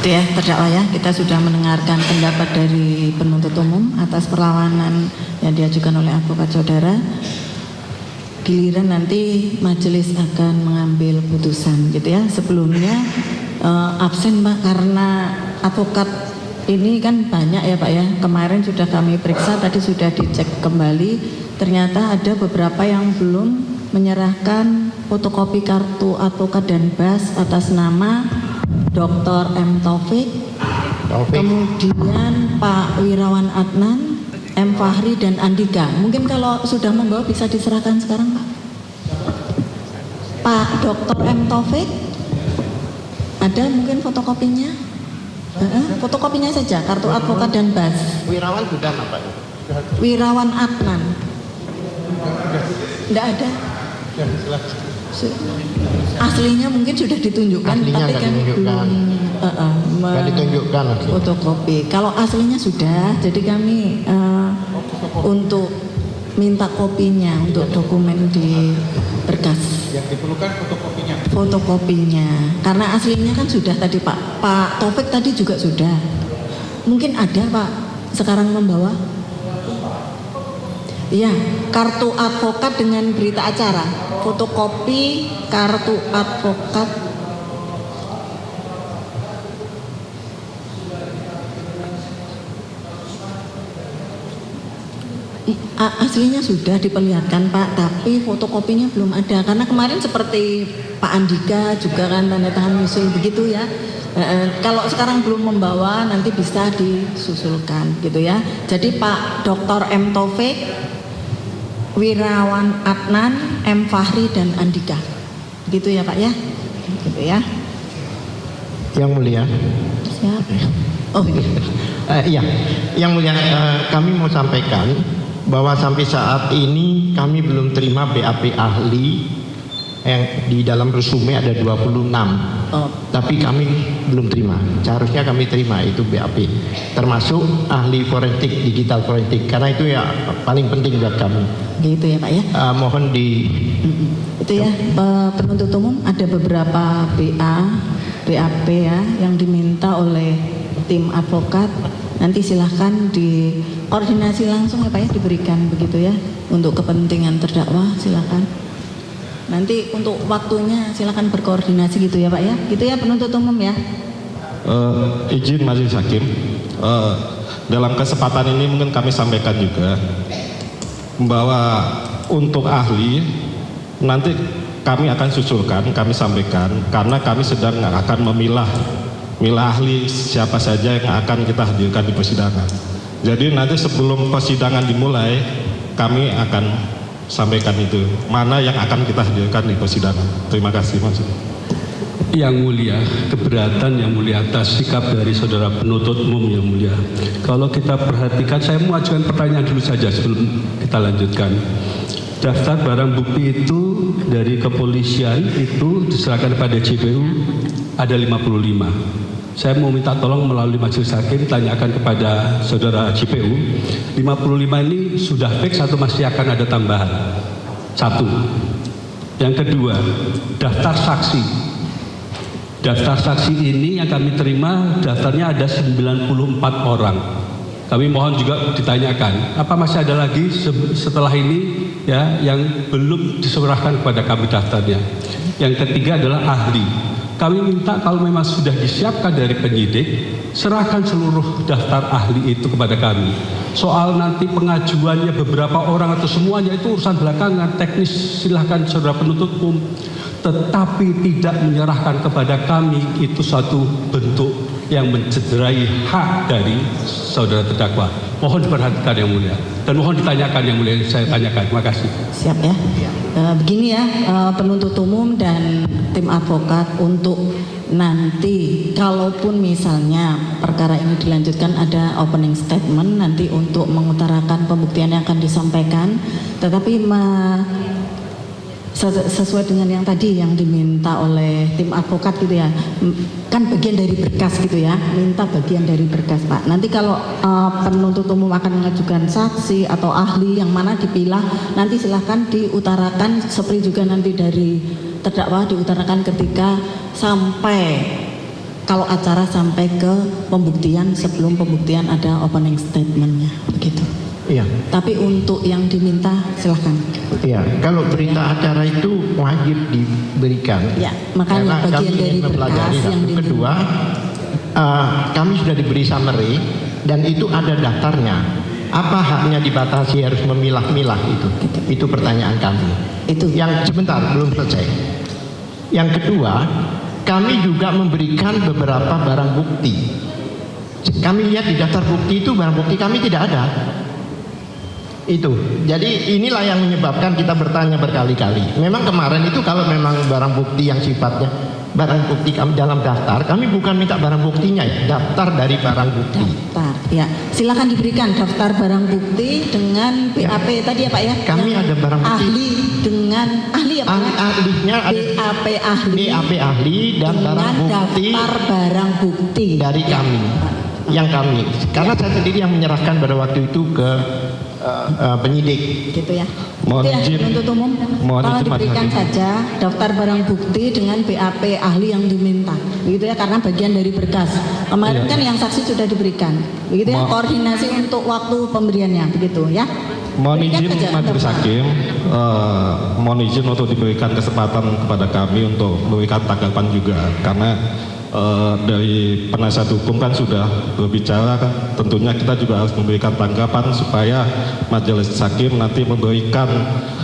Itu ya terdakwa ya, kita sudah mendengarkan pendapat dari penuntut umum atas perlawanan yang diajukan oleh advokat saudara. Giliran nanti majelis akan mengambil putusan gitu ya. Sebelumnya absen Pak karena advokat ini kan banyak ya Pak ya. Kemarin sudah kami periksa, tadi sudah dicek kembali. Ternyata ada beberapa yang belum menyerahkan fotokopi kartu advokat dan BAS atas nama Dr. M. Taufik, kemudian Pak Wirawan Adnan, M. Fahri dan Andika. Mungkin kalau sudah membawa bisa diserahkan sekarang Pak. Pak Dr. M. Taufik, ada mungkin fotokopinya? Fotokopinya saja, kartu advokat dan BAS. Wirawan sudah Pak? Wirawan Adnan. Tidak ada. Aslinya mungkin sudah ditunjukkan, Aslinya tapi kan ditunjukkan. belum ditunjukkan fotokopi. Kalau aslinya sudah, jadi kami untuk minta kopinya untuk dokumen di berkas. Yang diperlukan fotokopinya. Fotokopinya, karena aslinya kan sudah tadi Pak Taufik tadi juga sudah. Mungkin ada Pak sekarang membawa. Iya, kartu advokat dengan berita acara, fotokopi kartu advokat. Aslinya sudah diperlihatkan Pak, tapi fotokopinya belum ada. Karena kemarin seperti Pak Andika juga kan tanda tangan nyusul begitu ya. Kalau sekarang belum membawa nanti bisa disusulkan gitu ya. Jadi Pak Dr. M. Taufik, Wirawan Adnan, M. Fahri dan Andika. Gitu ya Pak ya. Gitu ya. Yang mulia. Siapa? Oh iya. Iya, yang mulia kami mau sampaikan bahwa sampai saat ini kami belum terima BAP ahli yang di dalam resume ada 26. Tapi kami belum terima. Seharusnya kami terima itu BAP. Termasuk ahli forensik, digital forensik, karena itu ya paling penting buat kami. Gitu ya Pak ya. Mohon di itu ya penuntut umum ada beberapa BAP ya yang diminta oleh tim advokat. Nanti silahkan dikoordinasi langsung ya Pak ya, diberikan begitu ya untuk kepentingan terdakwa, silahkan. Nanti untuk waktunya silahkan berkoordinasi gitu ya Pak ya. Gitu ya penuntut umum ya. Izin majelis hakim, dalam kesempatan ini mungkin kami sampaikan juga bahwa untuk ahli nanti kami akan susulkan, kami sampaikan karena kami sedang akan memilah ahli siapa saja yang akan kita hadirkan di persidangan. Jadi nanti sebelum persidangan dimulai kami akan sampaikan itu mana yang akan kita hadirkan di persidangan. Terima kasih Mas. Yang mulia, keberatan yang mulia atas sikap dari saudara penuntut umum yang mulia. Kalau kita perhatikan, saya mau ajukan pertanyaan dulu saja sebelum kita lanjutkan. Daftar barang bukti itu dari kepolisian itu diserahkan kepada JPU ada 55. Saya mau minta tolong melalui majelis hakim tanyakan kepada saudara JPU, 55 ini sudah fix atau masih akan ada tambahan? Satu. Yang kedua, daftar saksi. Daftar saksi ini yang kami terima daftarnya ada 94 orang. Kami mohon juga ditanyakan, apa masih ada lagi setelah ini ya yang belum diserahkan kepada kami daftarnya. Yang ketiga adalah ahli. Kami minta kalau memang sudah disiapkan dari penyidik, serahkan seluruh daftar ahli itu kepada kami. Soal nanti pengajuannya beberapa orang atau semuanya itu urusan belakangan, teknis silahkan saudara penuntut umum. Tetapi tidak menyerahkan kepada kami itu suatu bentuk yang mencederai hak dari saudara terdakwa. Mohon diperhatikan yang mulia dan mohon ditanyakan yang mulia, saya tanyakan. Terima kasih. Siap ya. Begini ya penuntut umum dan tim advokat, untuk nanti kalaupun misalnya perkara ini dilanjutkan ada opening statement nanti untuk mengutarakan pembuktian yang akan disampaikan, tetapi sesuai dengan yang tadi yang diminta oleh tim advokat gitu ya, kan bagian dari berkas gitu ya, minta bagian dari berkas Pak. Nanti kalau penuntut umum akan mengajukan saksi atau ahli yang mana dipilah, nanti silahkan diutarakan seperti juga nanti dari terdakwa diutarakan ketika sampai kalau acara sampai ke pembuktian, sebelum pembuktian ada opening statementnya, begitu. Iya. Tapi untuk yang diminta silahkan. Iya, kalau berita acara itu wajib diberikan. Ya, makanya karena bagian kami dari ingin mempelajari berkas yang satu. Kedua, kami sudah diberi summary dan itu ada daftarnya. Apa haknya dibatasi harus memilah-milah itu? Itu pertanyaan kami. Itu. Yang sebentar belum selesai. Yang kedua, kami juga memberikan beberapa barang bukti. Kami lihat di daftar bukti itu barang bukti kami tidak ada. Itu. Jadi inilah yang menyebabkan kita bertanya berkali-kali. Memang kemarin itu kalau memang barang bukti yang sifatnya barang bukti kami dalam daftar, kami bukan minta barang buktinya ya, daftar dari barang bukti. Daftar, ya. Silakan diberikan daftar barang bukti dengan BAP tadi ya Pak ya. Kami yang ada barang bukti. Ahli dengan ahli ya Pak. Ahlinya ada BAP ahli. BAP ahli dan barang bukti. Daftar barang bukti dari kami. Yang kami. Karena saya sendiri yang menyerahkan pada waktu itu ke penyidik. Gitu ya. Mohon Itu ya, izin. penuntut umum. Mohon Tolong izin, diberikan Majelis Hakim. saja daftar barang bukti dengan BAP ahli yang diminta. Begitu ya, karena bagian dari berkas. Kemarin Iya. kan yang saksi sudah diberikan. Begitu ya, koordinasi untuk waktu pemberiannya. Begitu ya. Mohon Berikan izin saja, Majelis daftar. Hakim, mohon izin untuk diberikan kesempatan kepada kami untuk memberikan tanggapan juga, karena dari penasihat hukum kan sudah berbicara, kan tentunya kita juga harus memberikan tanggapan supaya Majelis Hakim nanti memberikan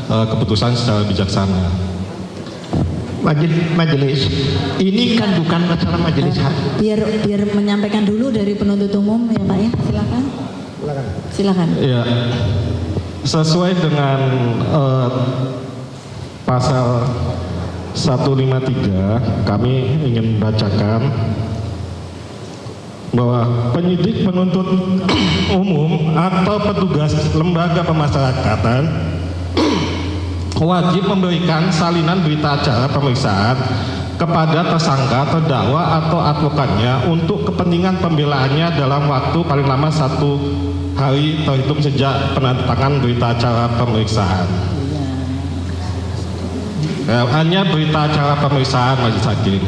keputusan secara bijaksana. Majelis, ini kan bukan masalah majelis hakim. Biar menyampaikan dulu dari penuntut umum ya Pak ya. Silakan. Silakan. Ya, sesuai dengan pasal 153, kami ingin membacakan bahwa penyidik, penuntut umum atau petugas lembaga pemasyarakatan wajib memberikan salinan berita acara pemeriksaan kepada tersangka, terdakwa atau advokatnya untuk kepentingan pembelaannya dalam waktu paling lama 1 hari terhitung sejak penandatangan berita acara pemeriksaan. Hanya berita acara pemeriksaan Majelis Hakim.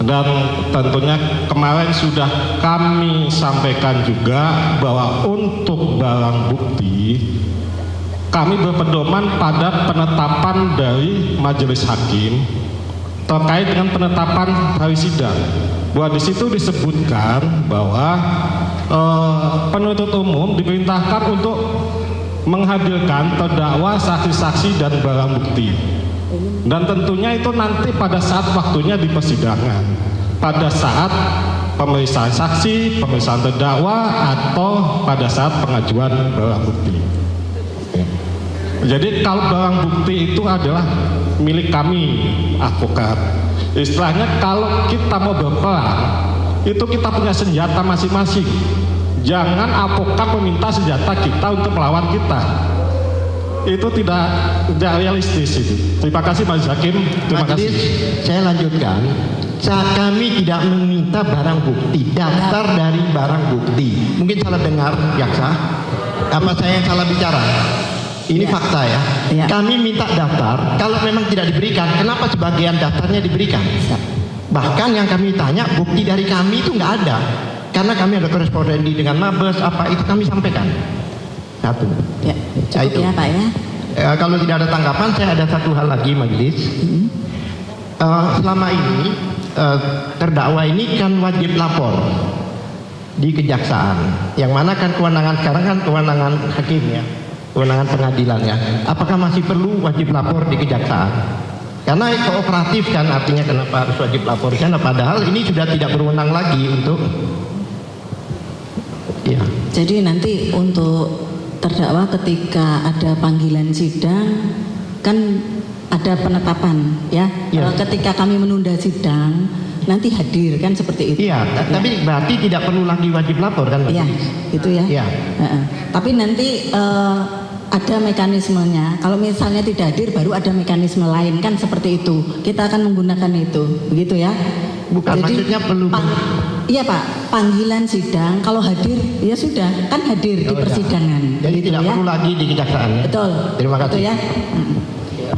Dan tentunya kemarin sudah kami sampaikan juga bahwa untuk barang bukti kami berpedoman pada penetapan dari Majelis Hakim terkait dengan penetapan hari sidang. Bahwa di situ disebutkan bahwa penuntut umum diperintahkan untuk menghadirkan terdakwa, saksi-saksi dan barang bukti. Dan tentunya itu nanti pada saat waktunya di persidangan, pada saat pemeriksaan saksi, pemeriksaan terdakwa, atau pada saat pengajuan barang bukti. Jadi kalau barang bukti itu adalah milik kami, advokat. Istilahnya kalau kita mau berperang, itu kita punya senjata masing-masing. Jangan advokat meminta senjata kita untuk melawan kita. Itu tidak realistis itu. Terima kasih Majelis Hakim. Terima Majelis, kasih. saya lanjutkan. Kami tidak meminta barang bukti, daftar dari barang bukti. Mungkin salah dengar, jaksa. Apa saya yang salah bicara? Ini fakta ya. Kami minta daftar. Kalau memang tidak diberikan, kenapa sebagian daftarnya diberikan? Bahkan yang kami tanya, bukti dari kami itu nggak ada. Karena kami ada korespondensi dengan Mabes, apa itu kami sampaikan. Satu. Ya, cukup itu. ya Pak ya. Kalau tidak ada tanggapan, saya ada satu hal lagi Majelis. Selama ini terdakwa ini kan wajib lapor di kejaksaan. Yang mana kan kewenangan sekarang kan kewenangan hakim ya, kewenangan pengadilan ya. Apakah masih perlu wajib lapor di kejaksaan? Karena kooperatif kan artinya kenapa harus wajib lapor? Karena padahal ini sudah tidak berwenang lagi untuk. Ya. Jadi nanti untuk terdakwa ketika ada panggilan sidang kan ada penetapan ya. Ketika kami menunda sidang nanti hadir kan seperti itu. Iya, tapi berarti tidak perlu lagi wajib lapor kan? Iya, itu ya. Iya. Tapi nanti ada mekanismenya. Kalau misalnya tidak hadir baru ada mekanisme lain kan seperti itu. Kita akan menggunakan itu, begitu ya. Bukan, jadi, maksudnya perlu. Iya Pak, panggilan sidang kalau hadir ya sudah kan hadir di persidangan. Jadi gitu tidak ya. perlu lagi di kejaksaan. Ya? Betul. Terima kasih. Itu ya.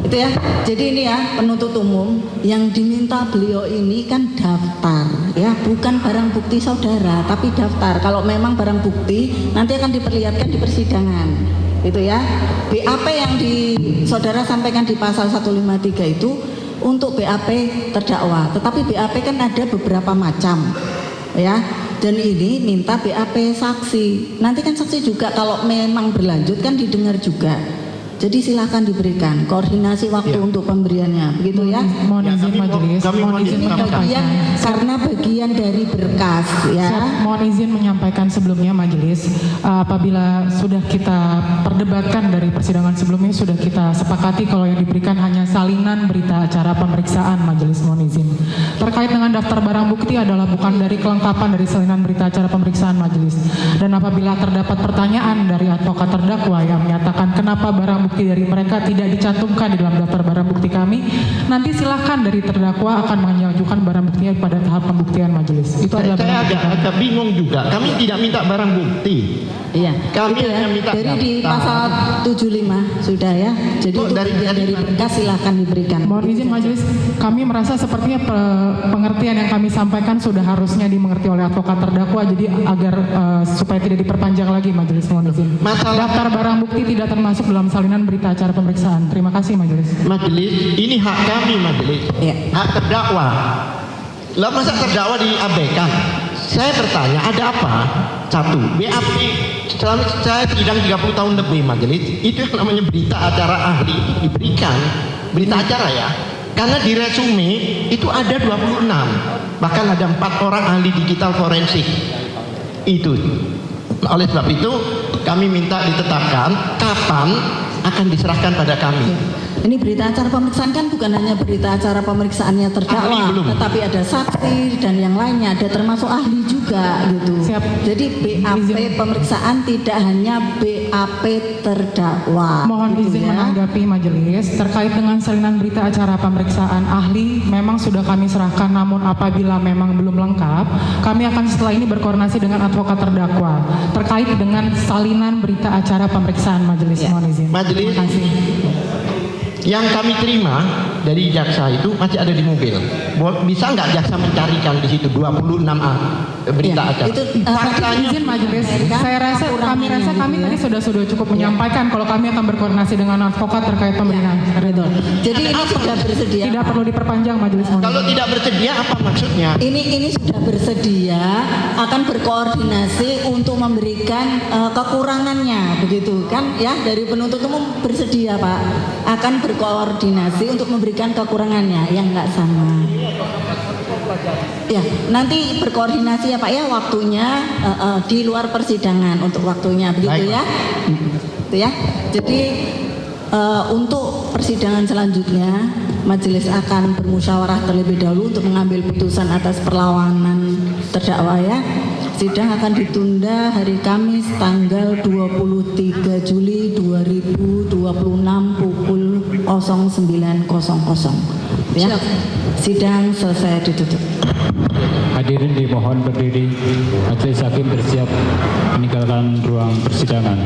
Itu ya. Jadi ini ya penuntut umum yang diminta beliau ini kan daftar ya, bukan barang bukti saudara, tapi daftar. Kalau memang barang bukti nanti akan diperlihatkan di persidangan, itu ya. BAP yang saudara sampaikan di pasal 153 itu untuk BAP terdakwa, tetapi BAP kan ada beberapa macam, ya. Dan ini minta BAP saksi. Nanti kan saksi juga kalau memang berlanjut kan didengar juga. Jadi silakan diberikan koordinasi waktu untuk pemberiannya, begitu ya. Mohon izin majelis. Mohon izin menyampaikan. Karena bagian dari berkas, ya. Mohon izin menyampaikan sebelumnya majelis, apabila sudah kita perdebatkan dari persidangan sebelumnya, sudah kita sepakati kalau yang diberikan hanya salinan berita acara pemeriksaan majelis. Mohon izin. Terkait dengan daftar barang bukti adalah bukan dari kelengkapan dari salinan berita acara pemeriksaan majelis. Dan apabila terdapat pertanyaan dari advokat terdakwa yang menyatakan kenapa barang bukti dari mereka tidak dicantumkan di dalam daftar barang bukti kami, nanti silahkan dari terdakwa akan mengajukan barang buktinya pada tahap pembuktian majelis. Itu adalah saya agak bingung juga. Kami tidak minta barang bukti. Iya. Kami hanya minta dari di daftar. pasal 75 sudah ya. Jadi untuk dari berkas silahkan diberikan. Mohon izin majelis, kami merasa sepertinya pengertian yang kami sampaikan sudah harusnya dimengerti oleh advokat terdakwa, jadi agar supaya tidak diperpanjang lagi majelis. Mohon izin. Daftar barang bukti tidak termasuk dalam salinan berita acara pemeriksaan. Terima kasih majelis. Majelis, ini hak kami majelis. Hak terdakwa. Lah masa terdakwa diabaikan? Saya bertanya, ada apa? Satu, BAP selama saya sidang 30 tahun lebih majelis, itu yang namanya berita acara ahli itu diberikan. Berita acara ya. Karena di resume itu ada 26. Bahkan ada 4 orang ahli digital forensik. Itu. Oleh sebab itu kami minta ditetapkan kapan akan diserahkan pada kami. Ini berita acara pemeriksaan kan bukan hanya berita acara pemeriksaannya terdakwa, tetapi ada saksi dan yang lainnya, ada termasuk ahli juga gitu. Siap. Jadi BAP pemeriksaan tidak hanya BAP terdakwa. Mohon gitu izin ya. menanggapi majelis terkait dengan salinan berita acara pemeriksaan ahli memang sudah kami serahkan, namun apabila memang belum lengkap, kami akan setelah ini berkoordinasi dengan advokat terdakwa terkait dengan salinan berita acara pemeriksaan majelis. Mohon izin. Majelis, Terima kasih. yang kami terima dari jaksa itu masih ada di mobil. Bisa nggak jaksa mencarikan di situ 26A berita acara? Itu Izin majelis, kami rasa kami tadi sudah cukup menyampaikan kalau kami akan berkoordinasi dengan advokat terkait pemberian. Jadi ini sudah bersedia. Tidak perlu diperpanjang majelis. Kalau tidak bersedia apa maksudnya? Ini sudah bersedia, akan berkoordinasi untuk memberikan kekurangannya, begitu kan? Ya, dari penuntut umum bersedia Pak, akan berkoordinasi untuk memberikan kekurangannya yang nggak sama. Ya, nanti berkoordinasi ya Pak ya, waktunya di luar persidangan untuk waktunya, begitu ya? Itu ya. Jadi untuk persidangan selanjutnya majelis akan bermusyawarah terlebih dahulu untuk mengambil putusan atas perlawanan terdakwa ya. Sidang akan ditunda hari Kamis tanggal 23 Juli 2026 pukul 09.00 ya. Sidang selesai ditutup. Hadirin dimohon berdiri. Majelis hakim bersiap meninggalkan ruang persidangan.